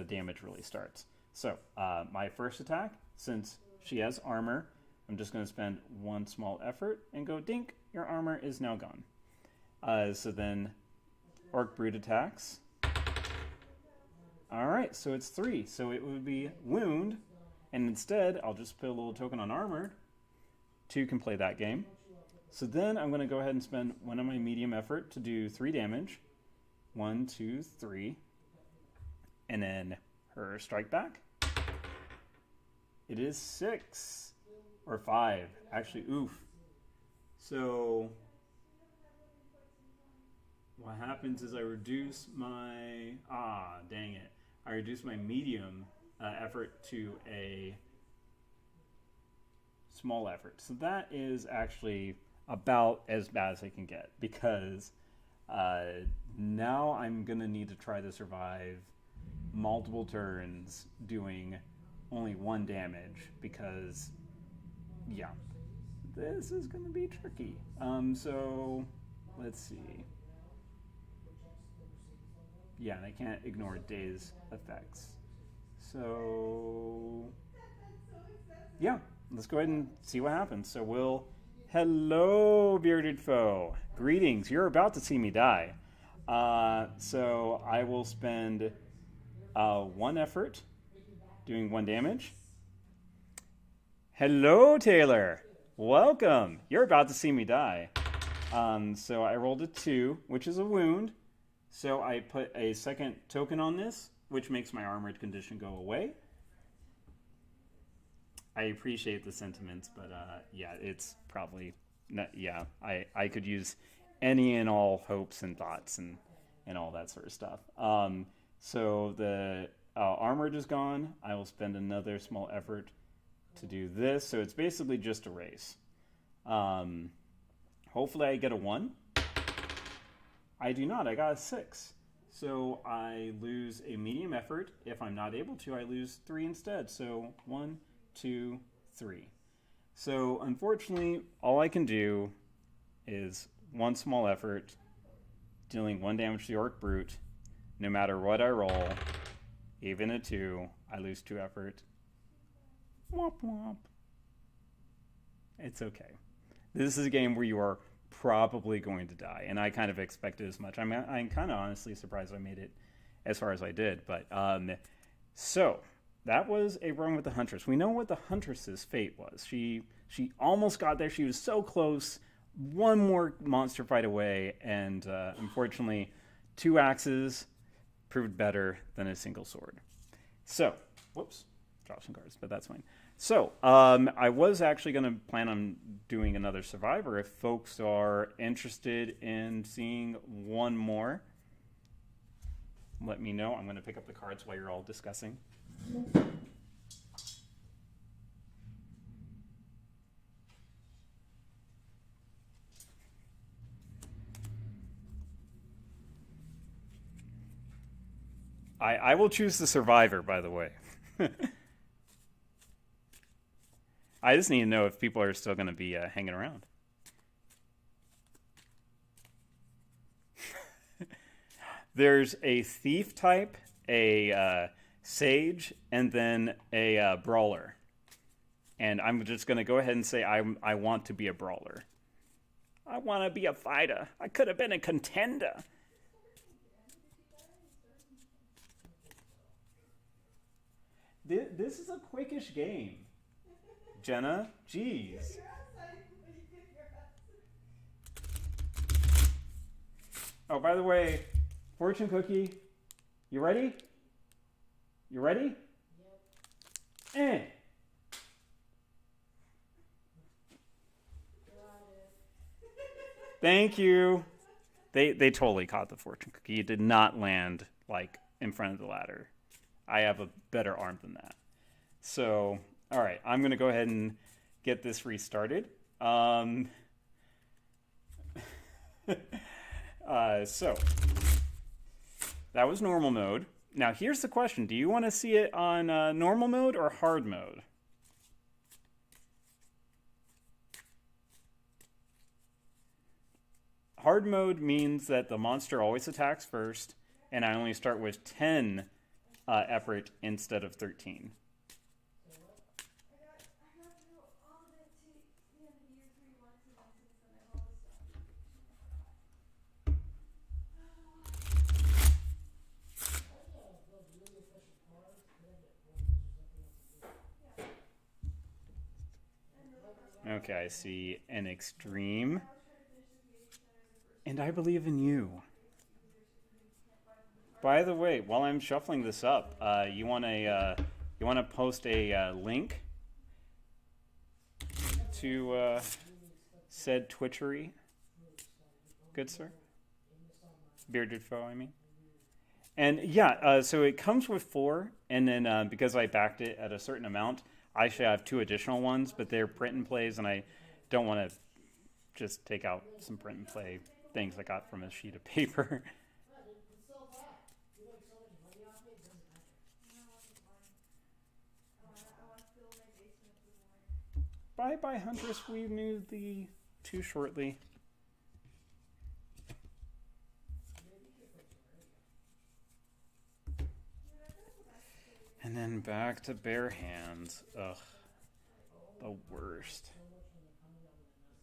damage really starts. So my first attack, since she has armor, I'm just going to spend one small effort and go dink. Your armor is now gone. So then Orc Brute attacks. Alright, so it's 3. So it would be wound. And instead, I'll just put a little token on armor. 2 can play that game. So then I'm going to go ahead and spend one of my medium effort to do 3 damage. 1, 2, 3. And then her strike back. It is 6. Or 5. Actually, oof. So what happens is I reduce my... dang it. I reduce my medium effort to a small effort. So that is actually about as bad as I can get, because now I'm going to need to try to survive multiple turns doing only 1 damage, because, yeah, this is going to be tricky. So let's see. Yeah, and I can't ignore Day's effects. So, yeah, let's go ahead and see what happens. So we'll... Hello, bearded foe. Greetings. You're about to see me die. So I will spend 1 effort doing 1 damage. Hello, Taylor. Welcome. You're about to see me die. So I rolled a 2, which is a wound. So I put a second token on this, which makes my armored condition go away. I appreciate the sentiments, but yeah, it's probably not, yeah. I could use any and all hopes and thoughts and all that sort of stuff. So the armored is gone. I will spend another small effort to do this. So it's basically just a race. Hopefully I get a 1. I do not. I got a 6. So I lose a medium effort. If I'm not able to, I lose 3 instead. So 1, 2, 3. So unfortunately, all I can do is 1 small effort, dealing 1 damage to the Orc Brute. No matter what I roll, even a 2, I lose 2 effort. Womp womp. It's okay. This is a game where you are probably going to die, and I kind of expected as much. I'm kind of honestly surprised I made it as far as I did. But so that was a run with the Huntress. We know what the Huntress's fate was. She almost got there. She was so close. 1 more monster fight away, and unfortunately, 2 axes proved better than a single sword. So, whoops, dropped some cards, but that's fine. So, I was actually going to plan on doing another Survivor if folks are interested in seeing 1 more. Let me know. I'm going to pick up the cards while you're all discussing. I will choose the Survivor, by the way. I just need to know if people are still going to be hanging around. There's a Thief type, a Sage, and then a Brawler. And I'm just going to go ahead and say I want to be a Brawler. I want to be a fighter. I could have been a contender. This is a quickish game. Jenna, jeez. Oh, by the way, fortune cookie, you ready? You ready? Yep. Thank you. They totally caught the fortune cookie. It did not land like in front of the ladder. I have a better arm than that. So, all right, I'm going to go ahead and get this restarted. So, that was normal mode. Now, here's the question. Do you want to see it on normal mode or hard mode? Hard mode means that the monster always attacks first, and I only start with 10 effort instead of 13. Okay, I see an extreme. And I believe in you. By the way, while I'm shuffling this up, you want to post a link to said Twitchery, good sir, bearded foe. I mean, and yeah, so it comes with 4, and then because I backed it at a certain amount, I should have 2 additional ones, but they're print and plays, and I don't want to just take out some print and play things I got from a sheet of paper. Bye bye, Huntress. We knew thee too shortly. And then back to bare hands. Ugh. The worst.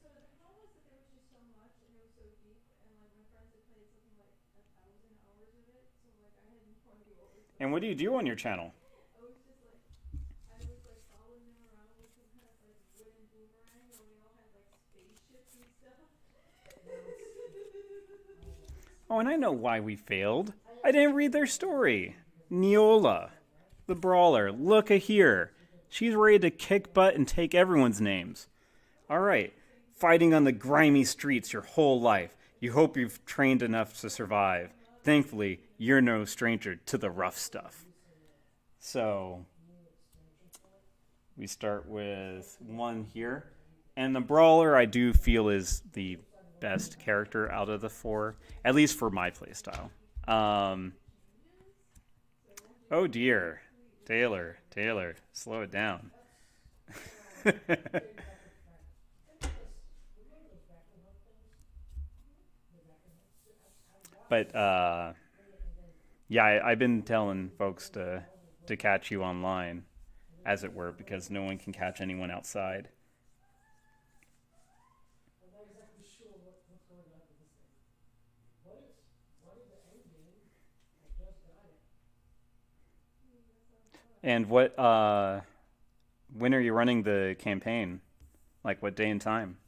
So the problem was that there was just so much and it was so deep and like my friends had played something like 1,000 hours of it, so like I had no idea what was And what do you do on your channel? I was just like I was like following them around with some kind of like wooden boomerang where we all had like spaceships and stuff. Oh, and I know why we failed. I didn't read their story. Neola, the brawler, look a here. She's ready to kick butt and take everyone's names. All right, fighting on the grimy streets your whole life. You hope you've trained enough to survive. Thankfully, you're no stranger to the rough stuff. So, we start with 1 here. And the brawler I do feel is the best character out of the 4, at least for my playstyle. Oh dear. Taylor, slow it down. But yeah, I've been telling folks to catch you online, as it were, because no one can catch anyone outside. I'm not exactly sure what's going on with this thing. What is the end game? I just got it. And when are you running the campaign? Like what day and time?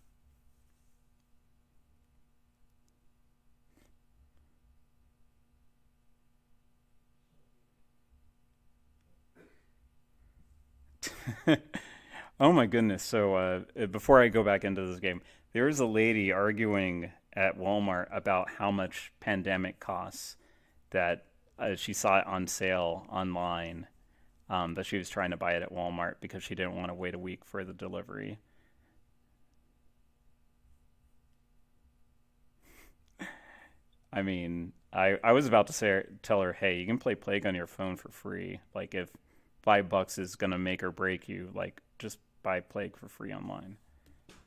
Oh my goodness. So before I go back into this game, there was a lady arguing at Walmart about how much Pandemic costs, that she saw it on sale online, that she was trying to buy it at Walmart because she didn't want to wait a week for the delivery. I mean, I was about to tell her, hey, you can play Plague on your phone for free. Like, if $5 is gonna make or break you, like, just buy Plague for free online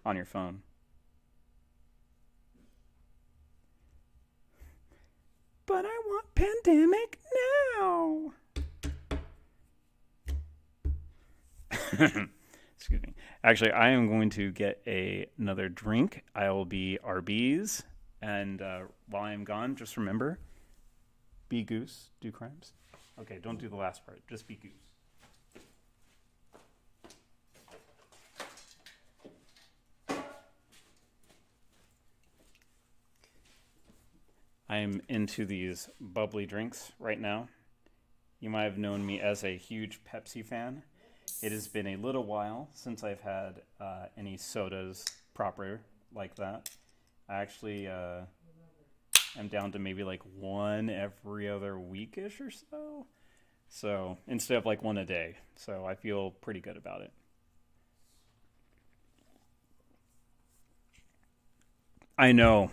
on your phone. But I want Pandemic now. Excuse me. Actually, I am going to get another drink. I will be RBs. And while I am gone, just remember, be goose, do crimes. Okay, don't do the last part. Just be goose. I am into these bubbly drinks right now. You might have known me as a huge Pepsi fan. It has been a little while since I've had any sodas proper like that. I actually am down to maybe like one every other weekish or so. So instead of like one a day. So I feel pretty good about it. I know.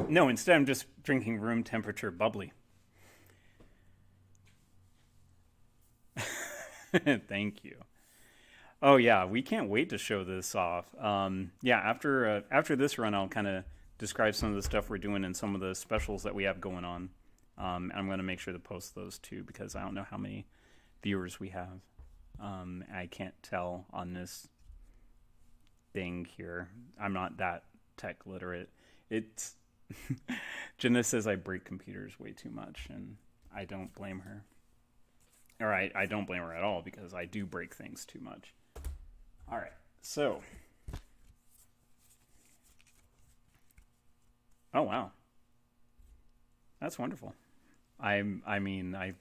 No, instead I'm just drinking room temperature bubbly. Thank you. Oh yeah, we can't wait to show this off. Yeah, after this run, I'll kind of describe some of the stuff we're doing and some of the specials that we have going on. I'm going to make sure to post those too, because I don't know how many viewers we have. I can't tell on this thing here. I'm not that tech literate. It's Jenna says I break computers way too much, and I don't blame her. All right, I don't blame her at all, because I do break things too much. All right. So. Oh wow. That's wonderful. I mean, I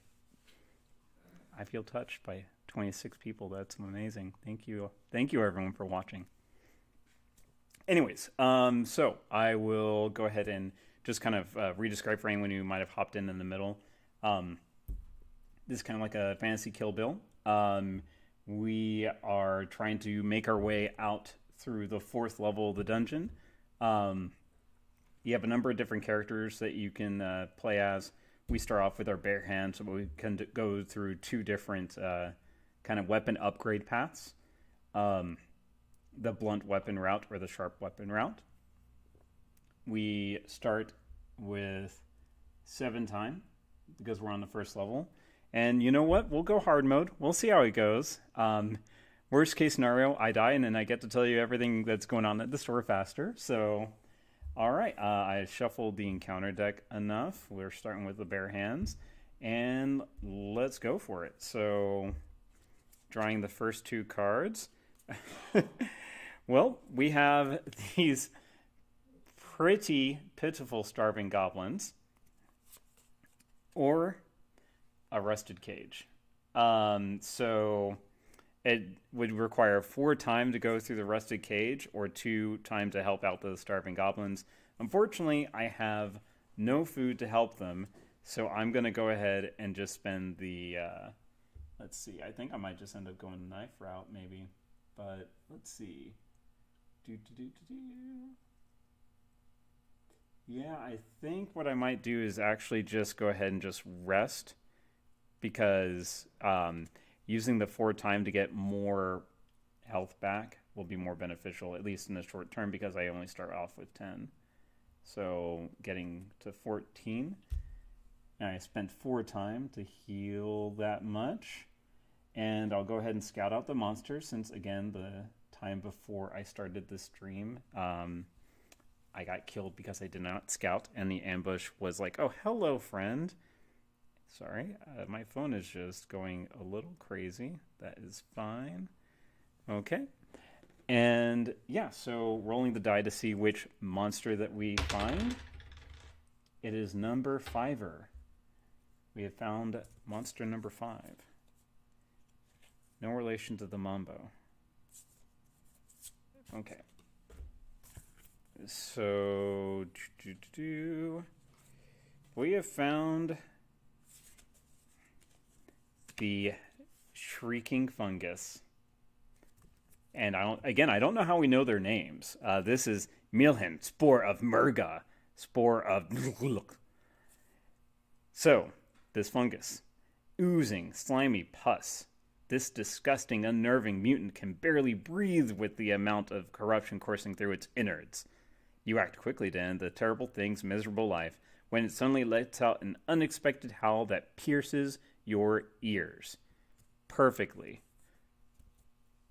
feel touched by 26 people. That's amazing. Thank you. Thank you everyone for watching. Anyways, so I will go ahead and just kind of re-describe for anyone who might have hopped in the middle. This is kind of like a fantasy Kill Bill. We are trying to make our way out through the 4th level of the dungeon. You have a number of different characters that you can play as. We start off with our bare hands, so we can go through 2 different kind of weapon upgrade paths. The blunt weapon route or the sharp weapon route. We start with 7 time because we're on the 1st level. And you know what? We'll go hard mode. We'll see how it goes. Worst case scenario, I die and then I get to tell you everything that's going on at the store faster. So, all right. I shuffled the encounter deck enough. We're starting with the bare hands. And let's go for it. So, drawing the first 2 cards. Well, we have these pretty pitiful starving goblins. Or a rusted cage. So it would require 4 time to go through the rusted cage or 2 time to help out those starving goblins. Unfortunately, I have no food to help them, so I'm going to go ahead and just spend the, let's see, I think I might just end up going the knife route maybe, but let's see. Yeah, I think what I might do is actually just go ahead and just rest because using the 4 time to get more health back will be more beneficial, at least in the short term, because I only start off with 10. So getting to 14, and I spent 4 time to heal that much. And I'll go ahead and scout out the monsters since, again, the time before I started the stream, I got killed because I did not scout, and the ambush was like, oh, hello, friend. Sorry, my phone is just going a little crazy. That is fine. Okay. And yeah, so rolling the die to see which monster that we find. It is number 5er. We have found monster number 5. No relation to the Mambo. Okay. So, we have found the shrieking fungus. And I don't know how we know their names. This is Milhen, spore of Murga, spore of... So, this fungus, oozing, slimy pus. This disgusting, unnerving mutant can barely breathe with the amount of corruption coursing through its innards. You act quickly to end the terrible thing's miserable life when it suddenly lets out an unexpected howl that pierces your ears. Perfectly.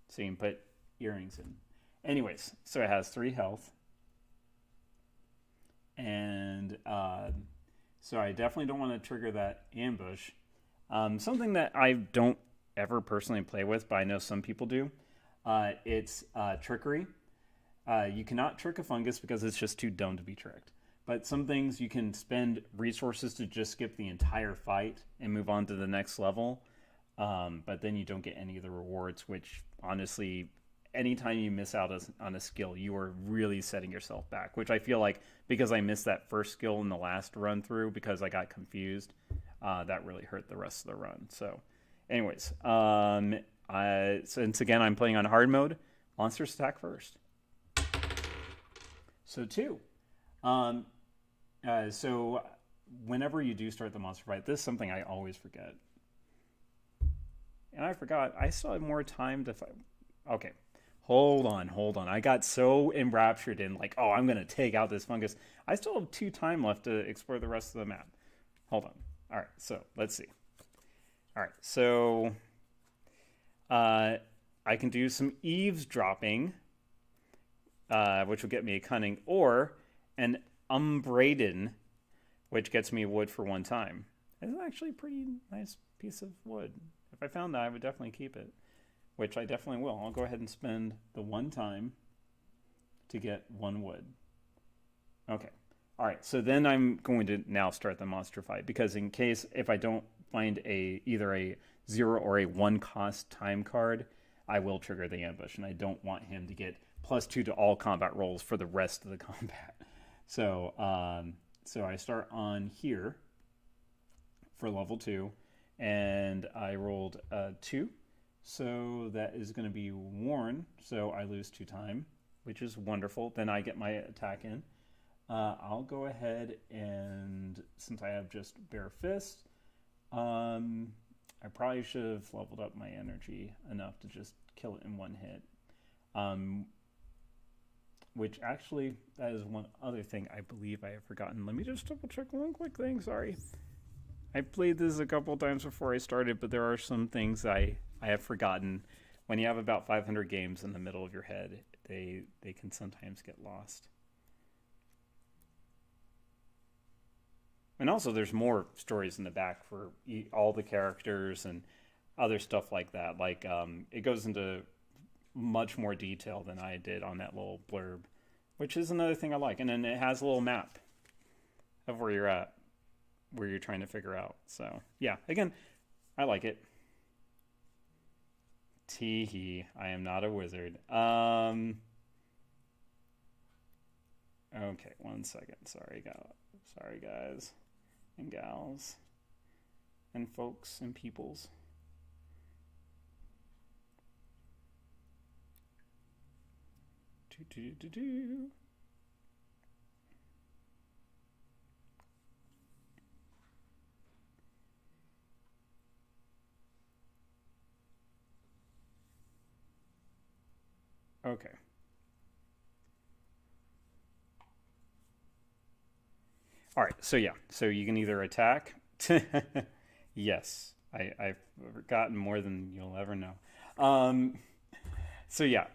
So you can put earrings in. Anyways, so it has 3 health. And so I definitely don't want to trigger that ambush. Something that I don't ever personally play with, but I know some people do. It's trickery. You cannot trick a fungus because it's just too dumb to be tricked. But some things you can spend resources to just skip the entire fight and move on to the next level. But then you don't get any of the rewards, which honestly, anytime you miss out on a skill, you are really setting yourself back, which I feel like because I missed that first skill in the last run through because I got confused, that really hurt the rest of the run. So anyways, since again, I'm playing on hard mode, monsters attack first. So 2. So whenever you do start the monster fight, this is something I always forget. And I forgot, I still have more time to fight. Okay, hold on. I got so enraptured in like, oh, I'm going to take out this fungus. I still have 2 time left to explore the rest of the map. Hold on. All right, so let's see. All right, so I can do some eavesdropping, which will get me a cunning, or an Unbroken, which gets me wood for 1 time. It's actually a pretty nice piece of wood. If I found that, I would definitely keep it. which I definitely will. I'll go ahead and spend the 1 time to get 1 wood. Okay. All right. So then I'm going to now start the monster fight, because in case if I don't find either a 0 or a 1 cost time card, I will trigger the ambush, and I don't want him to get +2 to all combat rolls for the rest of the combat. So so I start on here for level 2, and I rolled 2. So that is going to be worn. So I lose 2 time, which is wonderful. Then I get my attack in. I'll go ahead and, since I have just bare fist, I probably should have leveled up my energy enough to just kill it in 1 hit. Which actually, that is one other thing I believe I have forgotten. Let me just double check one quick thing. Sorry. I played this a couple times before I started, but there are some things I have forgotten. When you have about 500 games in the middle of your head, they can sometimes get lost. And also, there's more stories in the back for all the characters and other stuff like that. Like, it goes into much more detail than I did on that little blurb, which is another thing I like. And then it has a little map of where you're at, where you're trying to figure out. So, yeah, again, I like it. Tee-hee, I am not a wizard. Okay, 1 second. Sorry, guys and gals and folks and peoples. Okay. All right, so yeah, so you can either attack. Yes, I've forgotten more than you'll ever know. So yeah,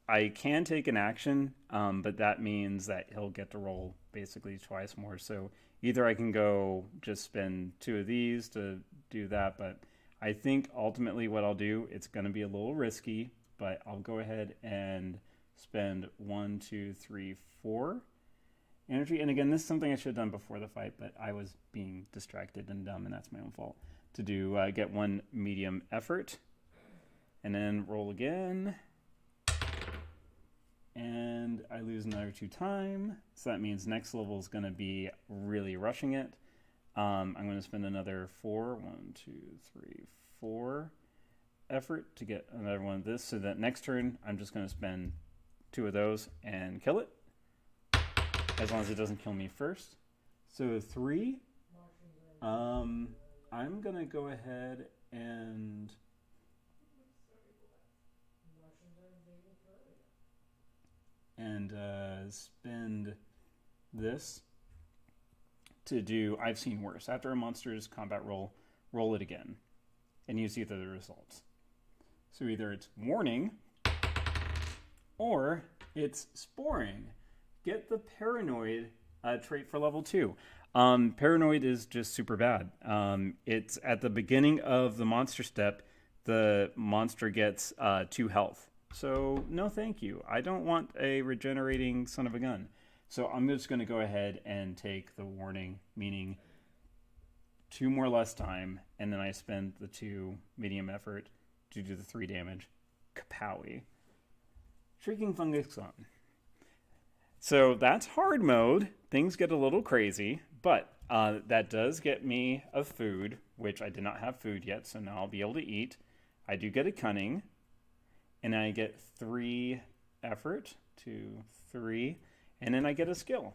I can take an action, but that means that he'll get to roll basically twice more. So either I can go just spend 2 of these to do that, but I think ultimately what I'll do, it's going to be a little risky, but I'll go ahead and spend 1, 2, 3, 4 energy. And again, this is something I should have done before the fight, but I was being distracted and dumb, and that's my own fault. To do get 1 medium effort, and then roll again, and I lose another 2 time. So that means next level is going to be really rushing it. I'm going to spend another 4, 1, 2, 3, 4 effort to get another one of this. So that next turn, I'm just going to spend 2 of those and kill it, as long as it doesn't kill me first. So 3. I'm going to go ahead and spend this to do I've seen worse. After a monster's combat roll, roll it again and use either of the results. So either it's warning or it's sporing. Get the paranoid trait for level 2. Paranoid is just super bad. It's at the beginning of the monster step, the monster gets 2 health. So no thank you. I don't want a regenerating son of a gun. So I'm just going to go ahead and take the warning, meaning 2 more less time, and then I spend the 2 medium effort to do the 3 damage. Kapowie. Shrieking Fungus on. So that's hard mode. Things get a little crazy, but that does get me a food, which I did not have food yet, so now I'll be able to eat. I do get a cunning, and I get 3 effort, 2, 3, and then I get a skill.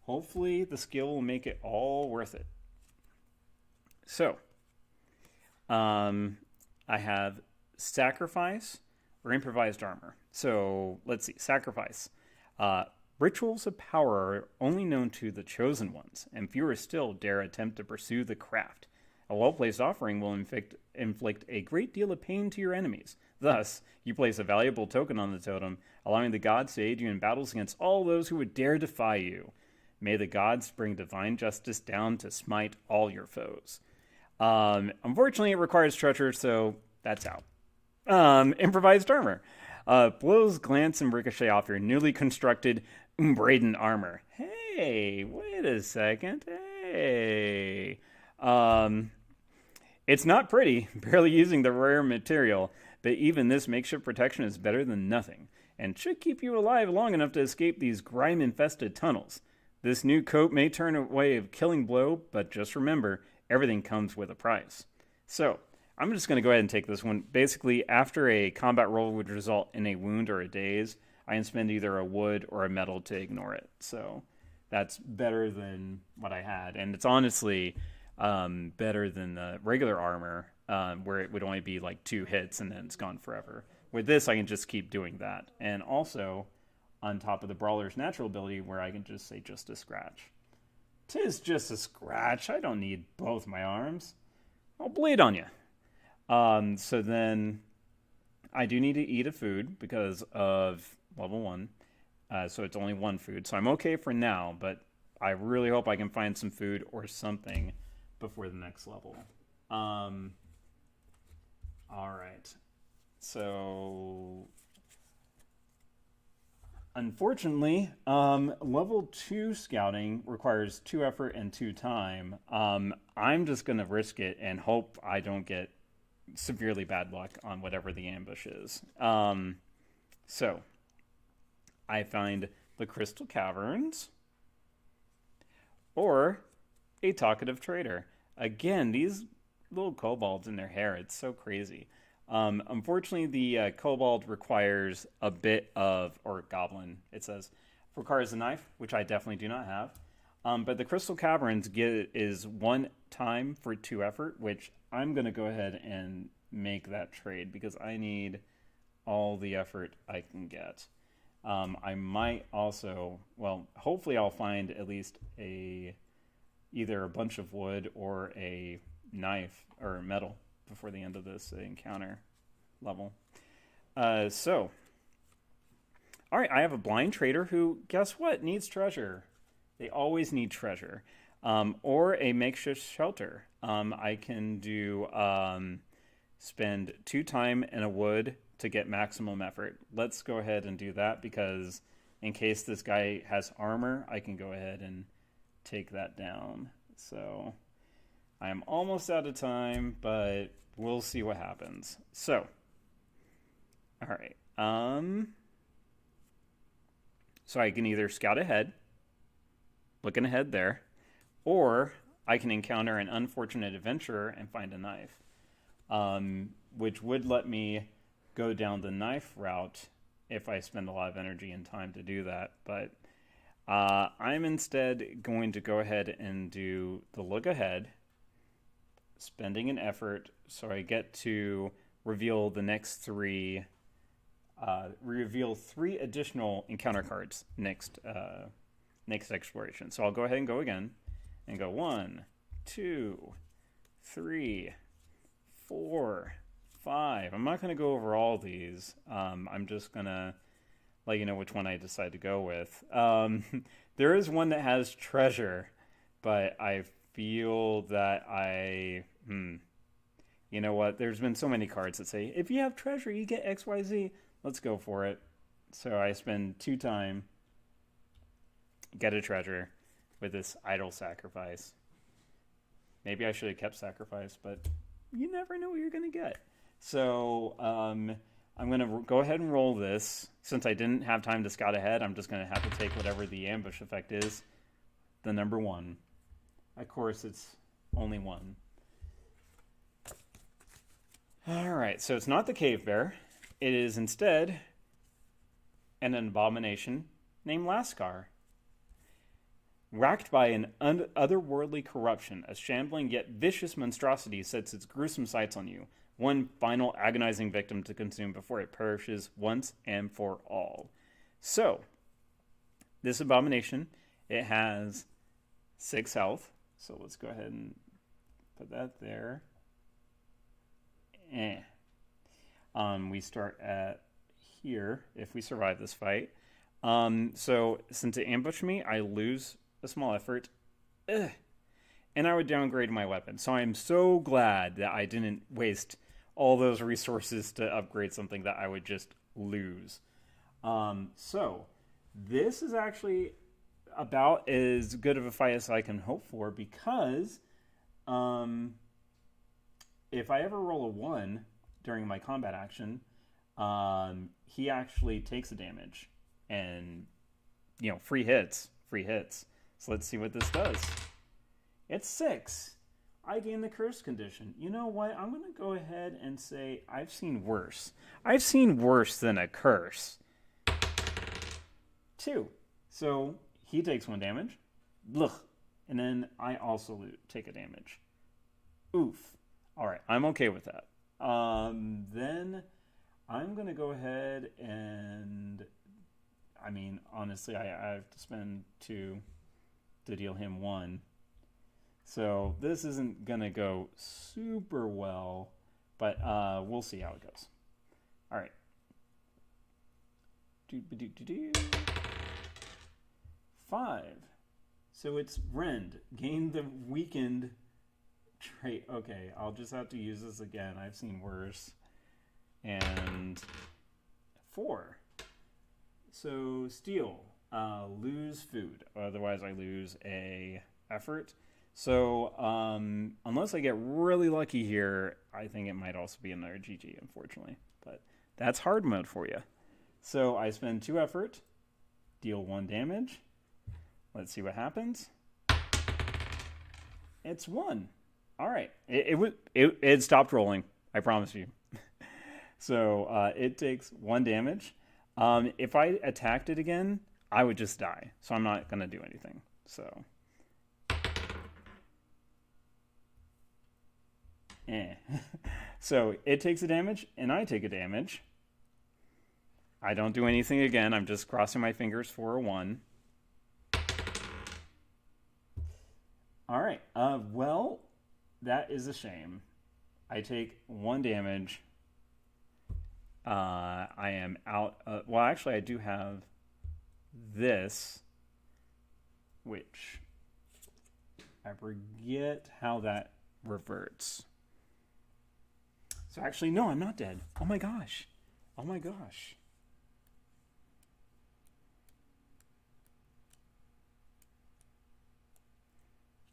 Hopefully the skill will make it all worth it. So, I have sacrifice or improvised armor. So let's see, sacrifice. Rituals of power are only known to the chosen ones, and fewer still dare attempt to pursue the craft. A well-placed offering will inflict a great deal of pain to your enemies. Thus, you place a valuable token on the totem, allowing the gods to aid you in battles against all those who would dare defy you. May the gods bring divine justice down to smite all your foes. Unfortunately, it requires treacher, so that's out. Improvised armor. Blows glance and ricochet off your newly constructed Umbraden armor. Hey, wait a second. Hey. Um, it's not pretty, barely using the rare material, but even this makeshift protection is better than nothing, and should keep you alive long enough to escape these grime-infested tunnels. This new coat may turn away a killing blow, but just remember, everything comes with a price. So, I'm just going to go ahead and take this one. Basically, after a combat roll would result in a wound or a daze, I can spend either a wood or a metal to ignore it. So, that's better than what I had. And it's honestly better than the regular armor, where it would only be like 2 hits and then it's gone forever. With this, I can just keep doing that. And also, on top of the Brawler's natural ability, where I can just say just a scratch. 'Tis just a scratch. I don't need both my arms. I'll bleed on you. So then I do need to eat a food because of level 1. So it's only 1 food. So I'm okay for now, but I really hope I can find some food or something before the next level. All right. So unfortunately, level 2 scouting requires 2 effort and 2 time. I'm just going to risk it and hope I don't get severely bad luck on whatever the ambush is. So, I find the Crystal Caverns or a talkative trader. Again, these little kobolds in their hair, it's so crazy. Unfortunately, the kobold requires a bit of, or goblin, it says, requires a knife, which I definitely do not have. But the Crystal Caverns is 1 time for 2 effort, which I'm going to go ahead and make that trade because I need all the effort I can get. I might also, well, hopefully I'll find at least either a bunch of wood or a knife or metal before the end of this encounter level. All right, I have a blind trader who, guess what, needs treasure. They always need treasure. Or a makeshift shelter. I can do spend 2 time and a wood to get maximum effort. Let's go ahead and do that because in case this guy has armor, I can go ahead and take that down. So I am almost out of time, but we'll see what happens. So, all right. So I can either scout ahead, looking ahead there, or I can encounter an unfortunate adventurer and find a knife, which would let me go down the knife route if I spend a lot of energy and time to do that. But I'm instead going to go ahead and do the look ahead, spending an effort so I get to reveal the next 3, reveal 3 additional encounter cards next exploration. So I'll go ahead and go again and go 1, 2, 3, 4, 5. I'm not going to go over all these. I'm just going to let you know which one I decide to go with. There is one that has treasure, but I feel that you know what? There's been so many cards that say, if you have treasure, you get XYZ. Let's go for it. So I spend 2 time, get a treasure with this idle sacrifice. Maybe I should have kept sacrifice, but you never know what you're going to get. So I'm going to go ahead and roll this. Since I didn't have time to scout ahead, I'm just going to have to take whatever the ambush effect is. The number 1. Of course, it's only 1. Alright, so it's not the cave bear. It is instead an abomination named Lascar. Racked by an otherworldly corruption, a shambling yet vicious monstrosity sets its gruesome sights on you. One final agonizing victim to consume before it perishes once and for all. So, this abomination, it has 6 health. So let's go ahead and put that there. We start at here if we survive this fight. So since it ambushed me, I lose a small effort. And I would downgrade my weapon. So I'm so glad that I didn't waste all those resources to upgrade something that I would just lose. So this is actually about as good of a fight as I can hope for, because if I ever roll a 1 during my combat action, he actually takes a damage. And, free hits. So let's see what this does. It's 6. I gain the curse condition. You know what? I'm going to go ahead and say I've seen worse. I've seen worse than a curse. 2. So he takes 1 damage. Ugh. And then I also take a damage. Oof. All right. I'm okay with that. Then I'm going to go ahead and... honestly, I have to spend 2 to deal him 1. So this isn't going to go super well, but we'll see how it goes. All right. 5. So it's rend. Gain the weakened trait. Okay, I'll just have to use this again. I've seen worse. And 4. So steal. Lose food. Otherwise I lose a effort. So unless I get really lucky here, I think it might also be another GG, unfortunately. But that's hard mode for you. So I spend 2 effort, deal 1 damage. Let's see what happens. It's 1. All right. It stopped rolling. I promise you. So it takes 1 damage. If I attacked it again, I would just die. So I'm not going to do anything. So. So it takes a damage, and I take a damage. I don't do anything again. I'm just crossing my fingers for a 1. All right. Well, that is a shame. I take 1 damage. I am out. Well, actually, I do have this, which I forget how that reverts. So actually, no, I'm not dead. Oh my gosh. Oh my gosh.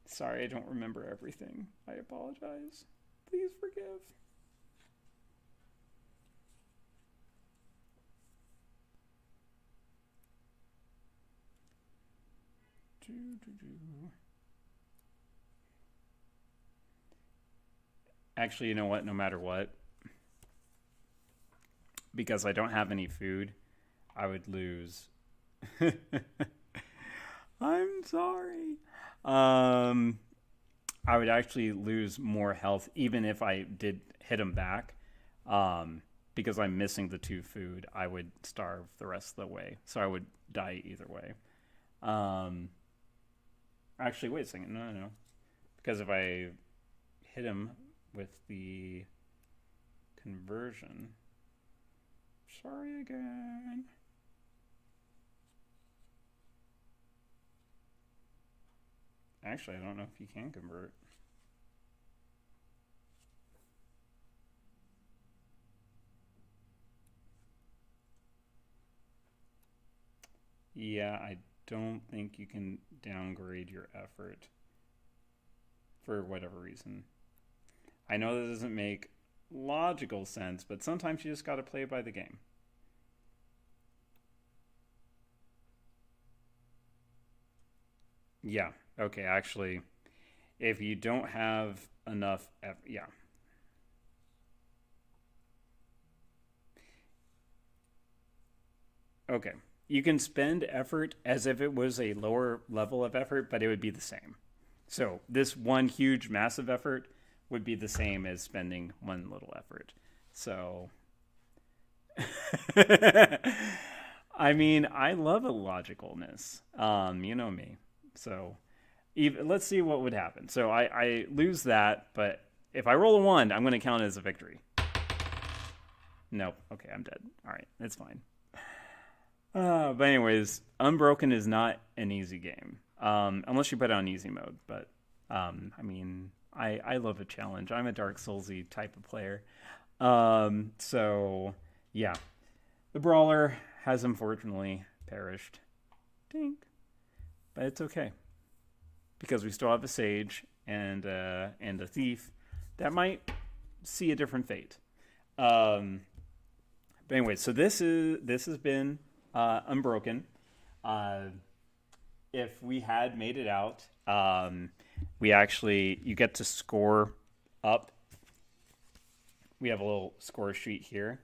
Sorry, I don't remember everything. I apologize. Please forgive. Actually, you know what? No matter what, because I don't have any food, I would lose. I'm sorry. I would actually lose more health even if I did hit him back. Because I'm missing the 2 food, I would starve the rest of the way. So I would die either way. Actually, wait a second. No. Because if I hit him with the conversion... Sorry again. Actually, I don't know if you can convert. Yeah, I don't think you can downgrade your effort for whatever reason. I know that doesn't make logical sense, but sometimes you just got to play by the game. Yeah, okay, actually, if you don't have enough, yeah. Okay, you can spend effort as if it was a lower level of effort, but it would be the same. So this one huge, massive effort would be the same as spending 1 little effort. So, I mean, I love a logicalness. You know me. So, let's see what would happen. So I lose that, but if I roll a 1, I'm going to count it as a victory. Nope. Okay, I'm dead. All right, it's fine. But anyways, Unbroken is not an easy game, unless you put it on easy mode. But I mean, I love a challenge. I'm a Dark Soulsy type of player. So yeah, the brawler has unfortunately perished. Dink. But it's okay because we still have a sage and a thief that might see a different fate. But anyway, so this has been Unbroken. If we had made it out, we actually you get to score up. We have a little score sheet here.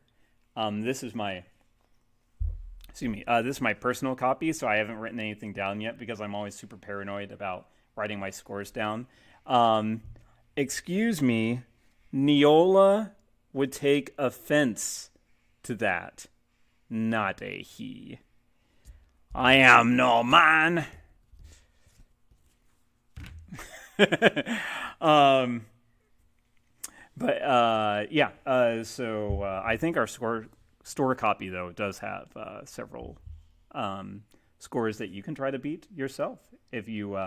This is my this is my personal copy, so I haven't written anything down yet because I'm always super paranoid about writing my scores down. Excuse me, Neola would take offense to that. Not a he. I am no man. So I think our store copy though does have several scores that you can try to beat yourself if you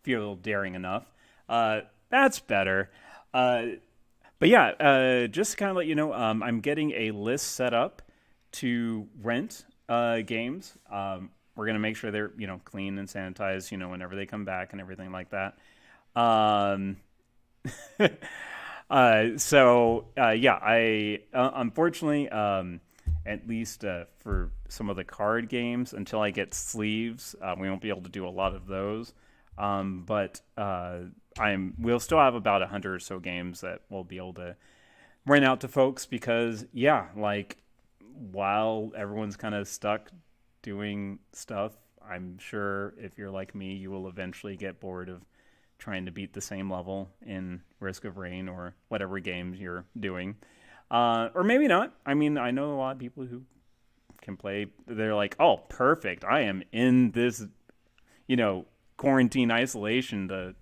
feel daring enough. That's better. But yeah, just to kind of let you know, I'm getting a list set up to rent games. We're gonna make sure they're clean and sanitized, whenever they come back and everything like that. I unfortunately, at least for some of the card games, until I get sleeves, we won't be able to do a lot of those. But we'll still have about 100 or so games that we'll be able to rent out to folks because while everyone's kind of stuck doing stuff, I'm sure if you're like me, you will eventually get bored of trying to beat the same level in Risk of Rain or whatever games you're doing. Or maybe not. I mean, I know a lot of people who can play. They're like, oh, perfect. I am in this, quarantine isolation to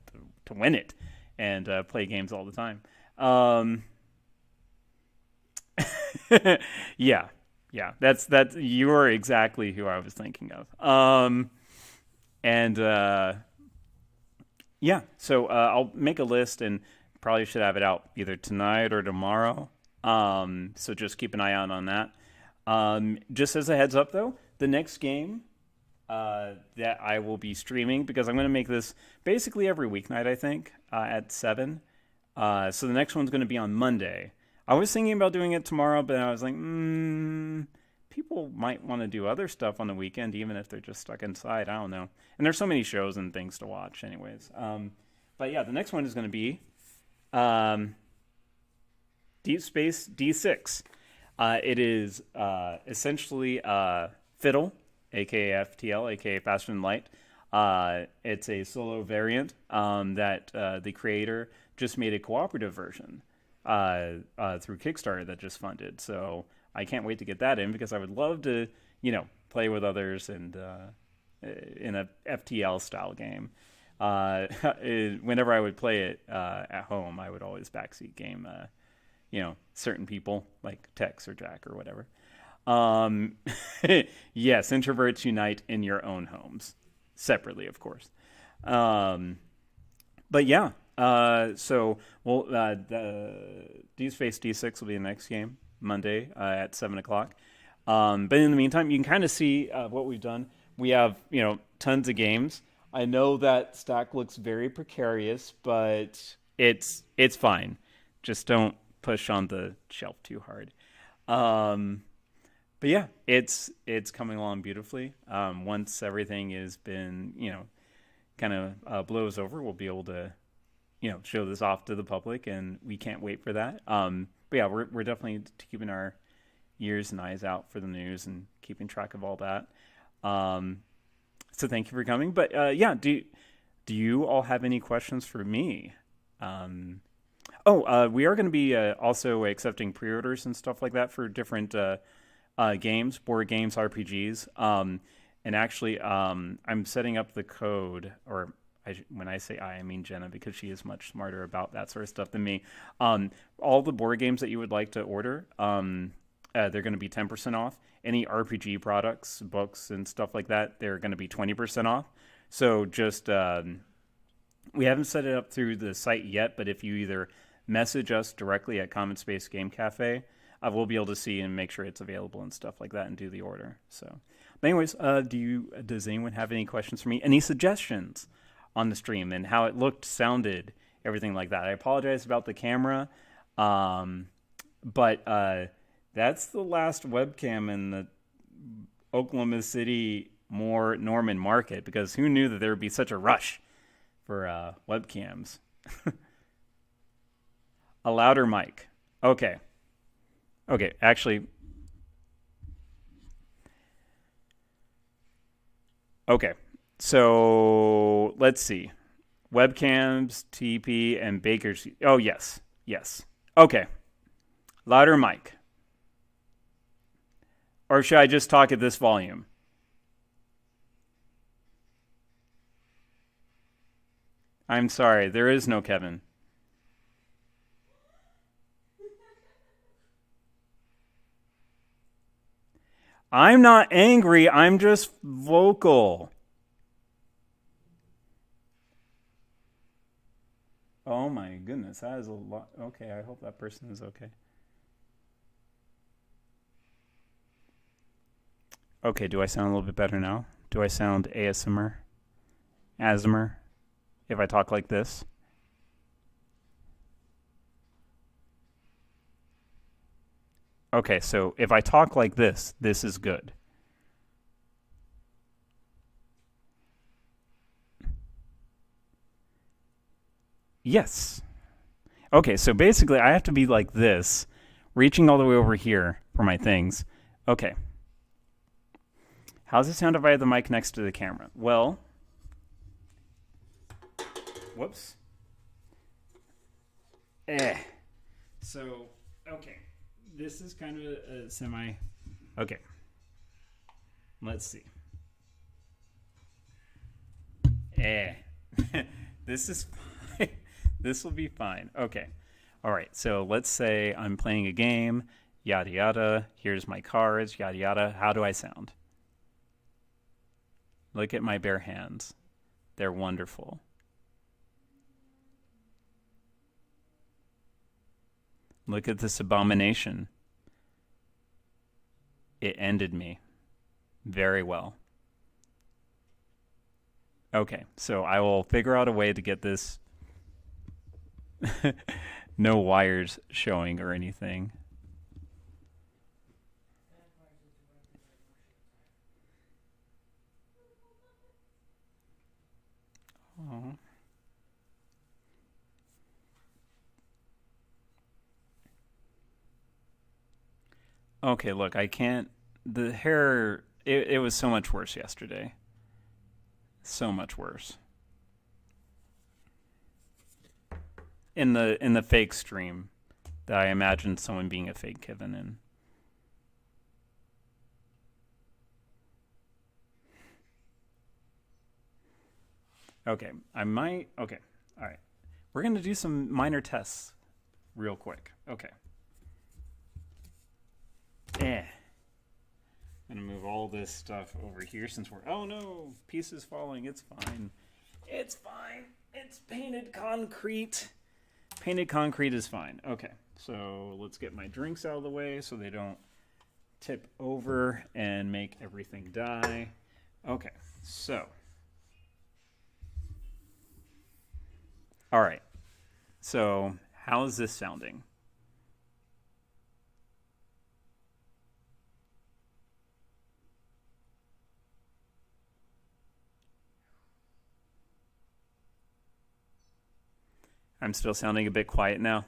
win it and play games all the time. Yeah. That's you're exactly who I was thinking of. So I'll make a list and probably should have it out either tonight or tomorrow. So just keep an eye out on that. Just as a heads up, though, the next game that I will be streaming, because I'm going to make this basically every weeknight, I think, at 7. So the next one's going to be on Monday. I was thinking about doing it tomorrow, but I was like, people might want to do other stuff on the weekend, even if they're just stuck inside. I don't know. And there's so many shows and things to watch anyways. But yeah, the next one is going to be Deep Space D6. It is essentially Fiddle, a.k.a. FTL, a.k.a. Faster Than Light. It's a solo variant that the creator just made a cooperative version through Kickstarter that just funded. So I can't wait to get that in because I would love to, play with others and in a FTL style game. Whenever I would play it at home, I would always backseat game, certain people like Tex or Jack or whatever. Yes, introverts unite in your own homes, separately, of course. But yeah, the Deep Space D6 will be the next game, Monday at 7 o'clock. But in the meantime, you can kind of see what we've done. We have, tons of games. I know that stack looks very precarious, but it's fine. Just don't push on the shelf too hard. But yeah, it's coming along beautifully. Once everything has been, kind of blows over, we'll be able to, show this off to the public, and we can't wait for that. But yeah, we're definitely keeping our ears and eyes out for the news and keeping track of all that. So thank you for coming. But yeah, do you all have any questions for me? We are going to be also accepting pre-orders and stuff like that for different games, board games, RPGs. And actually, I'm setting up the code, or when I say I mean Jenna, because she is much smarter about that sort of stuff than me. All the board games that you would like to order, they're going to be 10% off. Any RPG products, books, and stuff like that, they're going to be 20% off. So just, we haven't set it up through the site yet, but if you either message us directly at Commonspace Game Cafe, I will be able to see and make sure it's available and stuff like that and do the order. So, but anyways, does anyone have any questions for me? Any suggestions on the stream and how it looked, sounded, everything like that? I apologize about the camera, but that's the last webcam in the Oklahoma City Norman market, because who knew that there would be such a rush for webcams? A louder mic. Okay, actually. Okay, so let's see. Webcams, TP, and Baker's. Oh, yes. Okay, louder mic. Or should I just talk at this volume? I'm sorry, there is no Kevin. I'm not angry, I'm just vocal. Oh my goodness, that is a lot. Okay, I hope that person is okay. Okay, do I sound a little bit better now? Do I sound ASMR? ASMR? If I talk like this? Okay, so if I talk like this is good. Yes. Okay, so basically I have to be like this, reaching all the way over here for my things. Okay. How's it sound if I have the mic next to the camera? Well, whoops. So, okay. This is kind of a semi... Okay. Let's see. This is fine. This will be fine. Okay. All right. So let's say I'm playing a game, yada, yada. Here's my cards, yada, yada. How do I sound? Look at my bare hands. They're wonderful. Look at this abomination. It ended me very well. Okay, so I will figure out a way to get this no wires showing or anything. Oh. Okay, look, I can't. The hair, it was so much worse yesterday. So much worse. In the fake stream that I imagined someone being a fake Kevin in. Okay, I might. Okay, all right. We're going to do some minor tests real quick. Okay. I'm going to move all this stuff over here since we're... Oh no, pieces falling. It's fine. It's fine. It's painted concrete. Painted concrete is fine. Okay, so let's get my drinks out of the way so they don't tip over and make everything die. Okay, so... All right. So, how is this sounding? I'm still sounding a bit quiet now.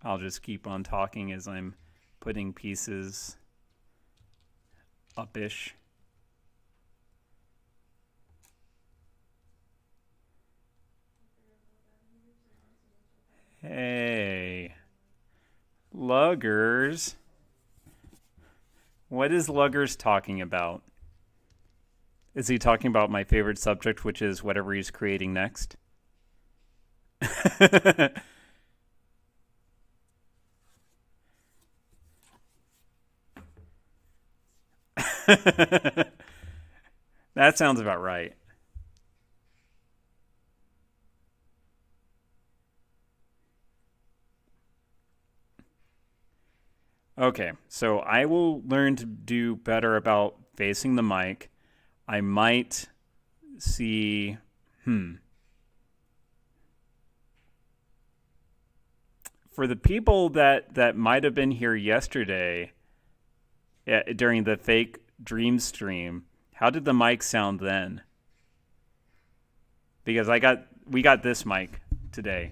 I'll just keep on talking as I'm putting pieces up-ish. Hey, Luggers. What is Luggers talking about? Is he talking about my favorite subject, which is whatever he's creating next? That sounds about right. Okay, so I will learn to do better about facing the mic. I might see. For the people that might have been here yesterday, during the fake dream stream, how did the mic sound then? Because we got this mic today.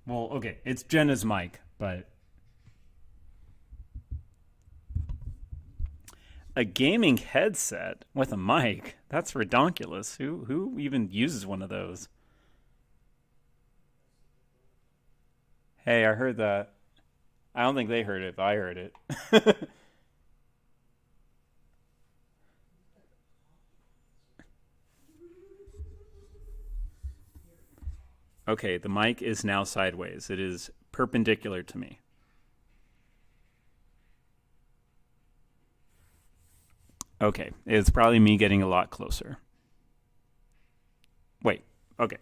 Well, okay, it's Jenna's mic, but a gaming headset with a mic, that's redonkulous. Who even uses one of those? Hey, I heard that. I don't think they heard it, but I heard it. Okay, the mic is now sideways. It is perpendicular to me. Okay, it's probably me getting a lot closer. Wait, okay.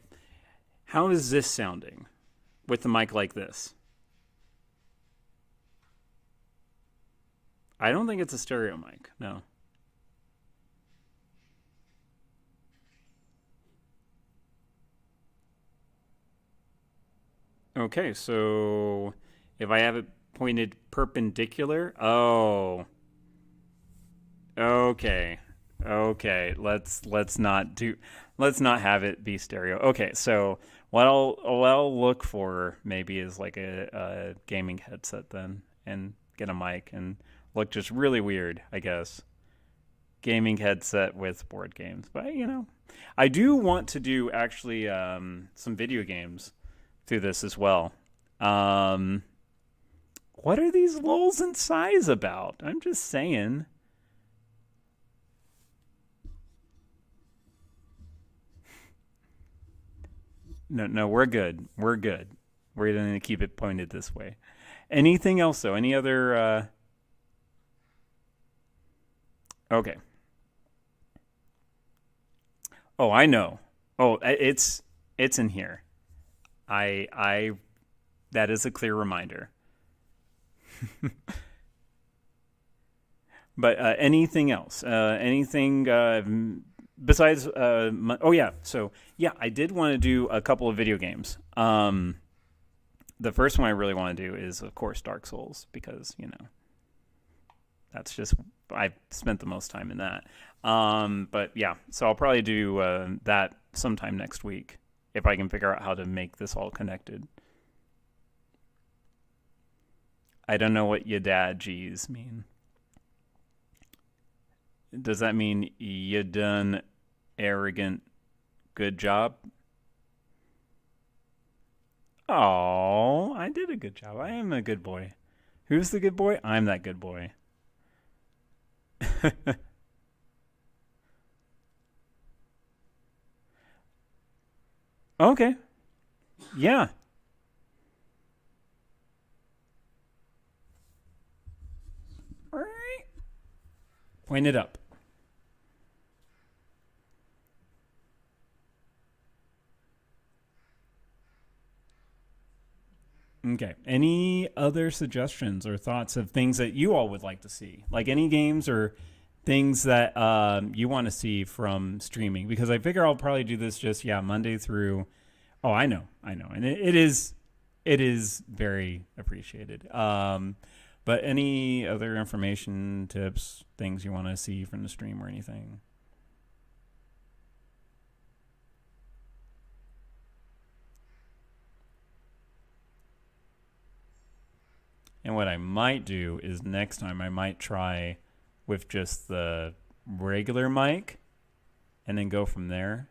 How is this sounding with the mic like this? I don't think it's a stereo mic, no. Okay, so if I have it pointed perpendicular, oh. Okay. Okay, let's not have it be stereo. Okay, so what I'll look for maybe is like a gaming headset then, and get a mic and look just really weird, I guess. Gaming headset with board games, but I do want to do actually some video games through this as well. What are these lulls in size about? I'm just saying. No, we're good. We're good. We're going to keep it pointed this way. Anything else, though? Any other... Okay. Oh, I know. Oh, it's in here. I that is a clear reminder. But anything else? Anything besides? Oh yeah. So yeah, I did want to do a couple of video games. The first one I really want to do is, of course, Dark Souls, because that's just I've spent the most time in that. But yeah, so I'll probably do that sometime next week if I can figure out how to make this all connected. I don't know what yadadgees mean. Does that mean you done arrogant good job? Oh, I did a good job. I am a good boy. Who's the good boy? I'm that good boy. Okay. Yeah. Point it up. Okay. Any other suggestions or thoughts of things that you all would like to see? Like any games or things that you want to see from streaming? Because I figure I'll probably do this just, Monday through. Oh, I know. And it is very appreciated. But any other information, tips, things you want to see from the stream or anything? And what I might do is next time I might try with just the regular mic and then go from there.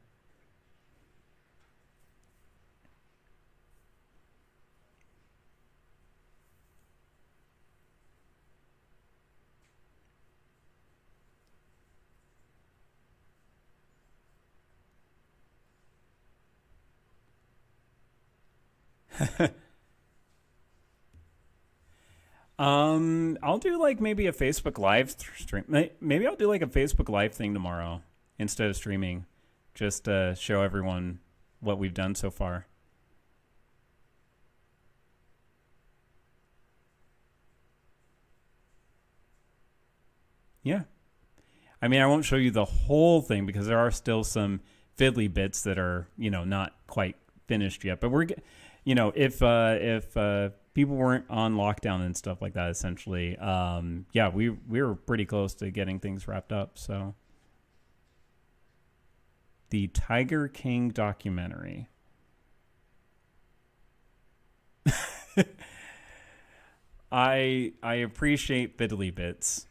I'll do like maybe a Facebook Live stream. Maybe I'll do like a Facebook Live thing tomorrow instead of streaming, just to show everyone what we've done so far. Yeah. I mean, I won't show you the whole thing because there are still some fiddly bits that are, not quite finished yet. But we're, if people weren't on lockdown and stuff like that, essentially, we were pretty close to getting things wrapped up. So the Tiger King documentary. I appreciate fiddly bits.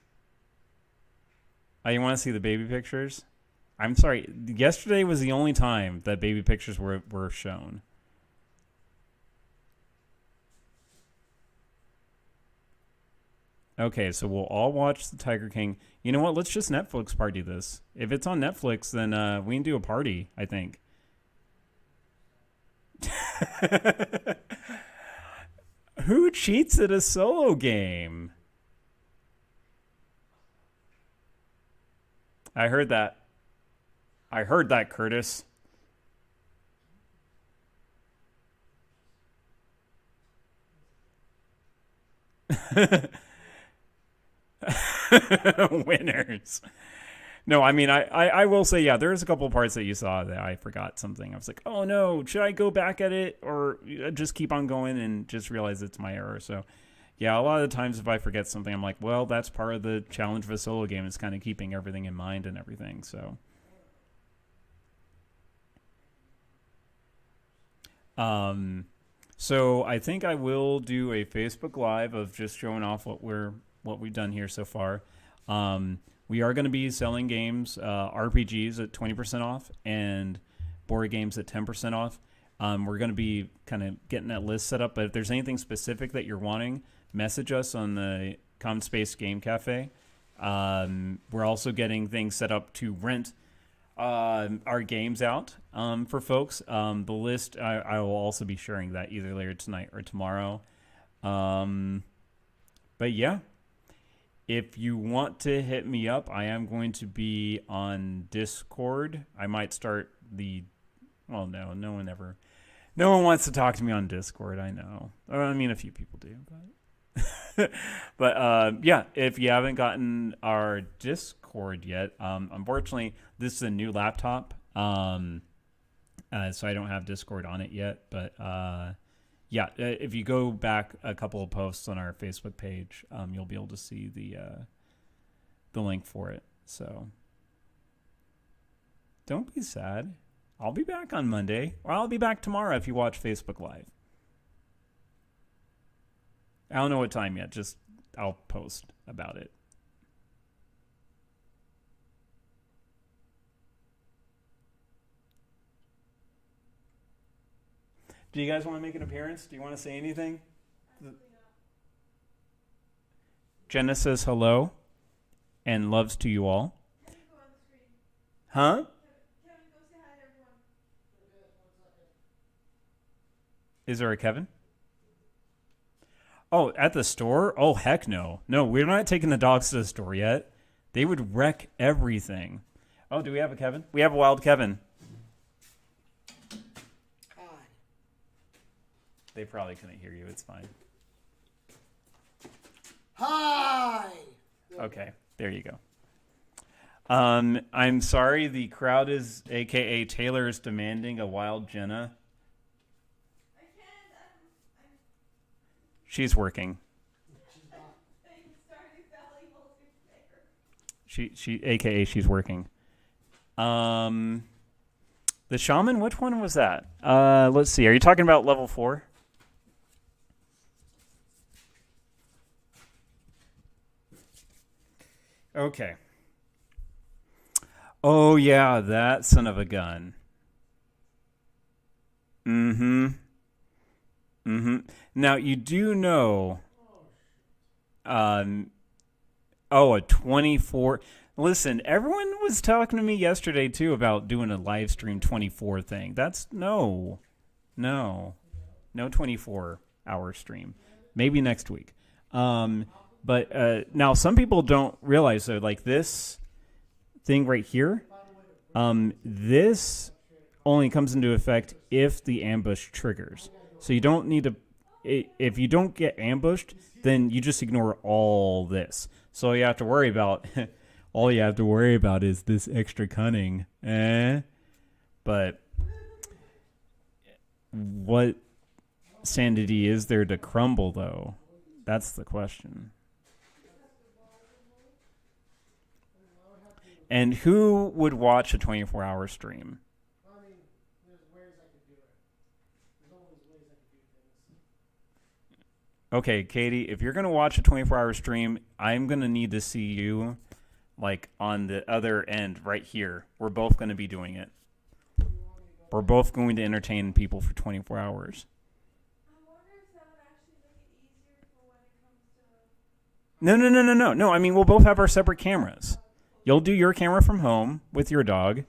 You want to see the baby pictures? I'm sorry. Yesterday was the only time that baby pictures were shown. Okay, so we'll all watch the Tiger King. You know what? Let's just Netflix party this. If it's on Netflix, then we can do a party, I think. Who cheats at a solo game? I heard that. Curtis. Winners. No, I mean, I will say, yeah, there's a couple of parts that you saw that I forgot something. I was like, oh no, should I go back at it or just keep on going and just realize it's my error? So, yeah, a lot of the times if I forget something, I'm like, well, that's part of the challenge of a solo game is kind of keeping everything in mind and everything. So I think I will do a Facebook Live of just showing off what we've done here so far. We are going to be selling games, RPGs at 20% off and board games at 10% off. We're going to be kind of getting that list set up, but if there's anything specific that you're wanting, message us on the Commonspace Game Cafe. We're also getting things set up to rent our games out for folks. The list, I will also be sharing that either later tonight or tomorrow. But yeah. If you want to hit me up, I am going to be on Discord. I might start no one wants to talk to me on Discord, I know. I mean, a few people do, but but yeah, if you haven't gotten our Discord yet, unfortunately, this is a new laptop, so I don't have Discord on it yet, but yeah, if you go back a couple of posts on our Facebook page, you'll be able to see the link for it. So don't be sad. I'll be back on Monday, or I'll be back tomorrow if you watch Facebook Live. I don't know what time yet. Just I'll post about it. Do you guys want to make an appearance? Do you want to say anything? Jenna says hello and loves to you all. Huh? Is there a Kevin? Oh, at the store? Oh, heck no. No, we're not taking the dogs to the store yet. They would wreck everything. Oh, do we have a Kevin? We have a wild Kevin. They probably couldn't hear you. It's fine. Hi! Okay, there you go. I'm sorry, the crowd is, a.k.a. Taylor, is demanding a wild Jenna. I can't. I'm She's working. starting Valley multiplayer. She, a.k.a. she's working. The shaman, which one was that? Let's see. Are you talking about level 4? Okay. Oh, yeah, that son of a gun. Mm-hmm. Mm-hmm. Now, you do know... a 24... Listen, everyone was talking to me yesterday, too, about doing a live stream 24 thing. That's... No 24-hour stream. Maybe next week. But now some people don't realize, though, like this thing right here, this only comes into effect if the ambush triggers. So you don't need to, if you don't get ambushed, then you just ignore all this. So you have to worry about all you have to worry about is this extra cunning. But what sanity is there to crumble, though? That's the question. And who would watch a 24-hour stream? I mean, there's ways I could do it. There's always ways I could do things. Okay, Katie, if you're going to watch a 24-hour stream, I'm going to need to see you like on the other end right here. We're both going to be doing it. We're both going to entertain people for 24 hours. I wonder if that would actually make it easier for when it comes to. No. I mean, we'll both have our separate cameras. You'll do your camera from home with your dog,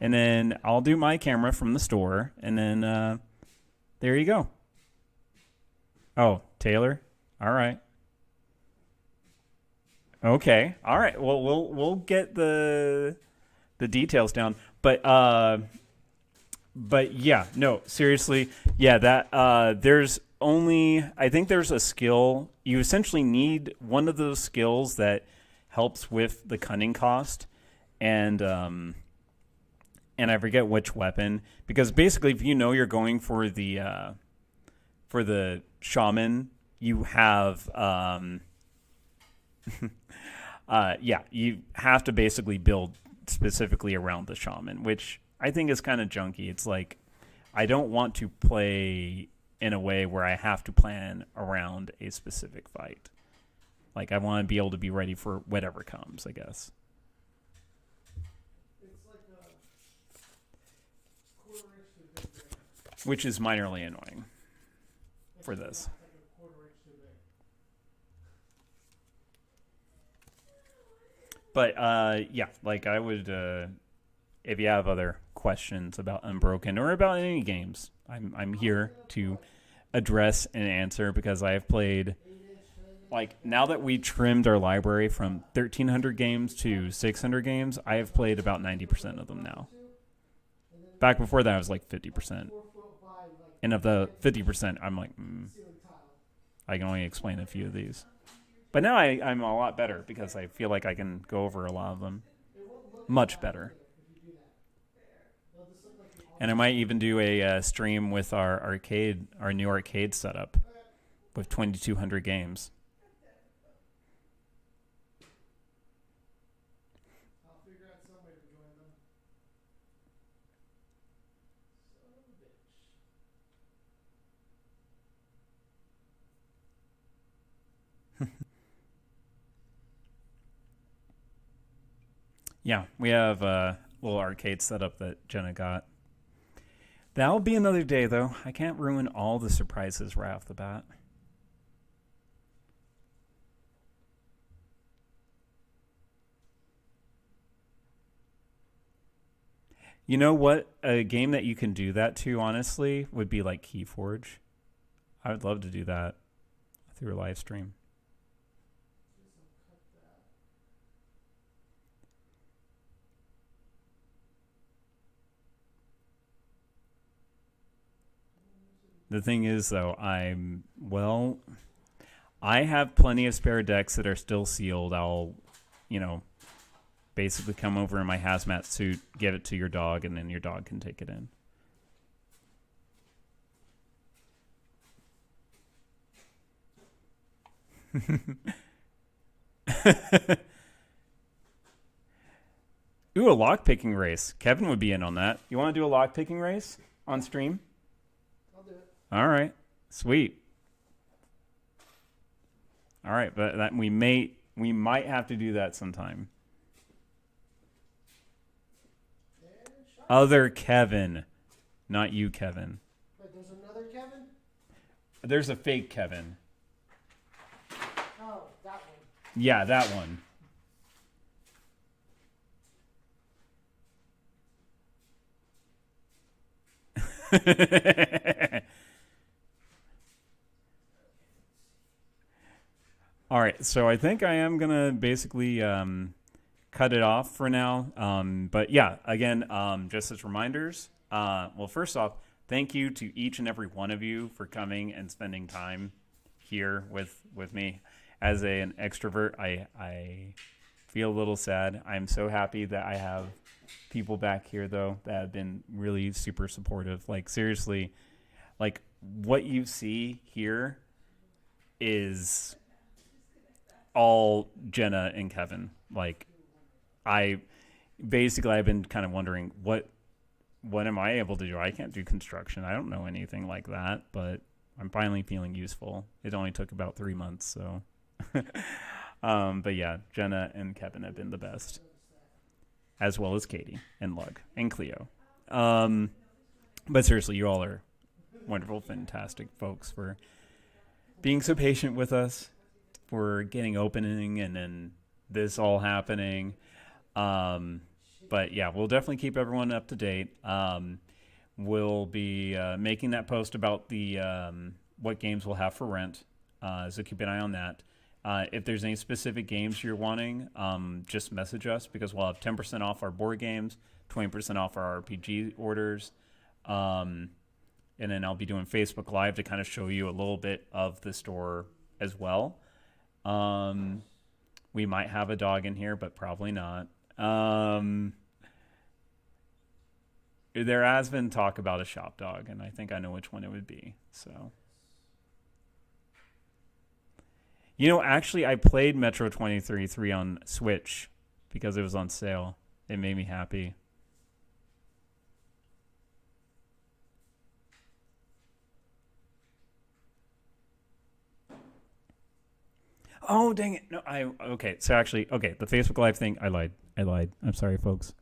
and then I'll do my camera from the store, and then there you go. Oh, Taylor? All right. Okay. All right. Well, we'll get the details down, but yeah, no, seriously, yeah, that there's only, I think there's a skill. You essentially need one of those skills that helps with the cunning cost, and I forget which weapon, because basically if you know you're going for the shaman, you have yeah, you have to basically build specifically around the shaman, which I think is kind of junky. It's like, I don't want to play in a way where I have to plan around a specific fight. Like, I want to be able to be ready for whatever comes, I guess. It's like a quarter inch too big. There. Which is minorly annoying for this. Like a quarter inch too big. But, yeah, like, I would, if you have other questions about Unbroken or about any games, I'm here to address and answer, because I have played, like, now that we trimmed our library from 1,300 games to 600 games, I have played about 90% of them now. Back before that, I was like 50%. And of the 50%, I'm like, I can only explain a few of these. But now I'm a lot better, because I feel like I can go over a lot of them much better. And I might even do a stream with our new arcade setup with 2,200 games. I'll figure out some way to join them. Son of a bitch. Yeah, we have a little arcade setup that Jenna got. That'll be another day, though. I can't ruin all the surprises right off the bat. You know what? A game that you can do that to, honestly, would be like Keyforge. I would love to do that through a live stream. The thing is, though, I have plenty of spare decks that are still sealed. I'll, basically come over in my hazmat suit, give it to your dog, and then your dog can take it in. Ooh, a lockpicking race. Kevin would be in on that. You want to do a lockpicking race on stream? I'll do it. All right, sweet. All right, but that we might have to do that sometime. Other Kevin, not you, Kevin. Wait, there's another Kevin? There's a fake Kevin. Oh, that one. Yeah, that one. All right, so I think I am going to basically cut it off for now. But yeah, again, just as reminders, well, first off, thank you to each and every one of you for coming and spending time here with me. As an extrovert, I feel a little sad. I'm so happy that I have people back here, though, that have been really super supportive. Like, seriously, like, what you see here is all Jenna and Kevin. Like, I've been kind of wondering, what am I able to do? I can't do construction. I don't know anything like that, but I'm finally feeling useful. It only took about 3 months, so. But yeah, Jenna and Kevin have been the best, as well as Katie and Lug and Cleo. But seriously, you all are wonderful, fantastic folks for being so patient with us, for getting opening and then this all happening. But yeah, we'll definitely keep everyone up to date. We'll be making that post about the what games we'll have for rent, so keep an eye on that. If there's any specific games you're wanting, just message us, because we'll have 10% off our board games, 20% off our RPG orders. And then I'll be doing Facebook Live to kind of show you a little bit of the store as well. We might have a dog in here, but probably not. There has been talk about a shop dog, and I think I know which one it would be. So, you know, actually, I played Metro 2033 on Switch because it was on sale. It made me happy. Oh, dang it. No, okay. So actually, okay, the Facebook Live thing, I lied. I'm sorry, folks.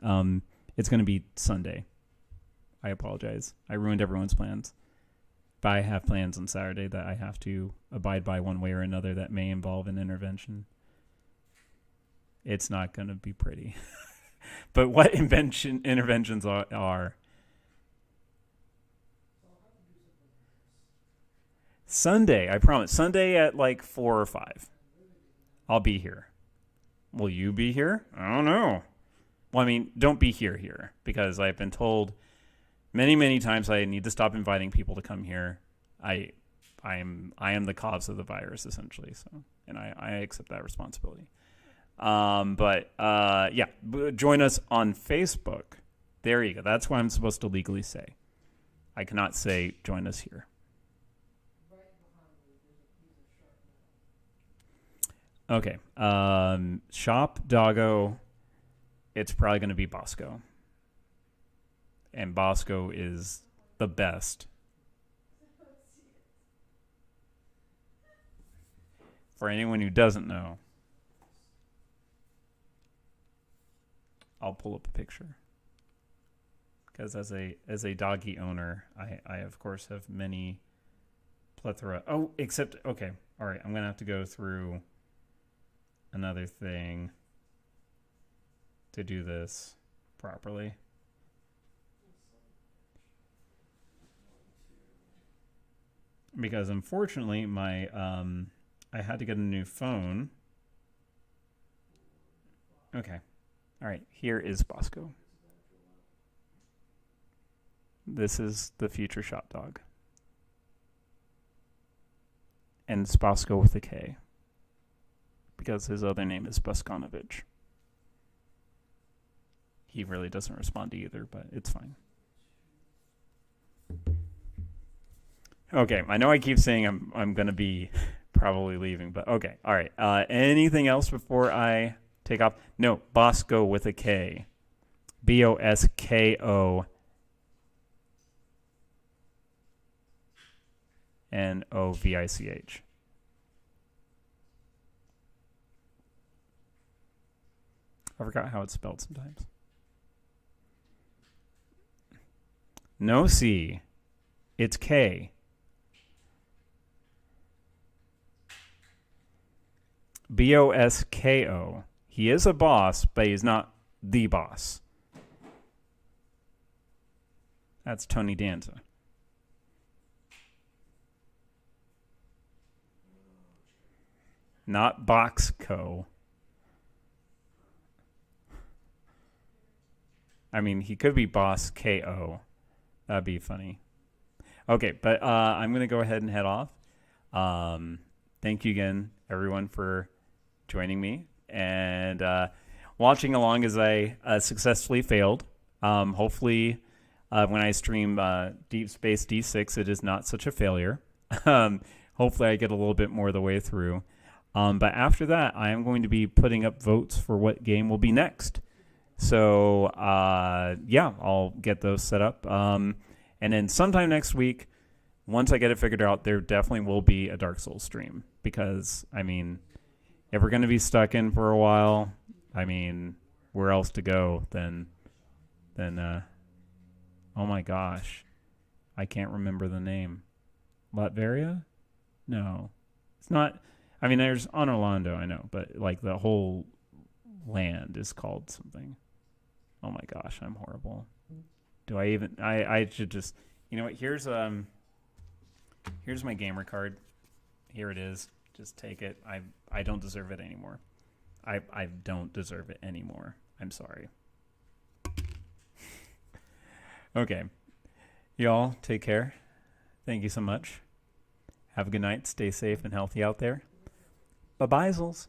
It's going to be Sunday. I apologize. I ruined everyone's plans. But I have plans on Saturday that I have to abide by one way or another that may involve an intervention. It's not going to be pretty. But what interventions are Sunday, I promise. Sunday at like 4 or 5. I'll be here. Will you be here? I don't know. Well, I mean, don't be here, because I've been told many, many times I need to stop inviting people to come here. I am the cause of the virus, essentially. So, and I accept that responsibility. Yeah, join us on Facebook. There you go. That's what I'm supposed to legally say. I cannot say join us here. Okay. Shop Doggo. It's probably going to be Bosco. And Bosco is the best. For anyone who doesn't know, I'll pull up a picture. Because as a doggy owner, I of course have many plethora. Oh, except, okay. All right. I'm going to have to go through another thing to do this properly. Because unfortunately, my I had to get a new phone. Okay. All right. Here is Bosco. This is the future shop dog. And it's Bosco with a K. Because his other name is Boskonovich. He really doesn't respond to either, but it's fine. Okay, I know I keep saying I'm going to be probably leaving, but okay. All right. Anything else before I take off? No, Bosco with a K. Bosko Novich. I forgot how it's spelled sometimes. No C. It's K. Bosko. He is a boss, but he's not the boss. That's Tony Danza. Not Boxco. I mean, he could be Boss KO. That'd be funny. Okay, but I'm going to go ahead and head off. Thank you again, everyone, for joining me. and watching along as I successfully failed. Hopefully, when I stream Deep Space D6, it is not such a failure. Hopefully, I get a little bit more of the way through. But after that, I am going to be putting up votes for what game will be next. So, yeah, I'll get those set up. And then sometime next week, once I get it figured out, there definitely will be a Dark Souls stream. Because, I mean, if we're going to be stuck in for a while, I mean, where else to go than oh my gosh, I can't remember the name. Latveria? No, it's not. I mean, there's on Orlando, I know, but like the whole land is called something. Oh my gosh, I'm horrible. Do I even? I should just. You know what? Here's my gamer card. Here it is. Just take it. I don't deserve it anymore. I don't deserve it anymore. I'm sorry. Okay. Y'all, take care. Thank you so much. Have a good night. Stay safe and healthy out there. Bye-bye, Zels.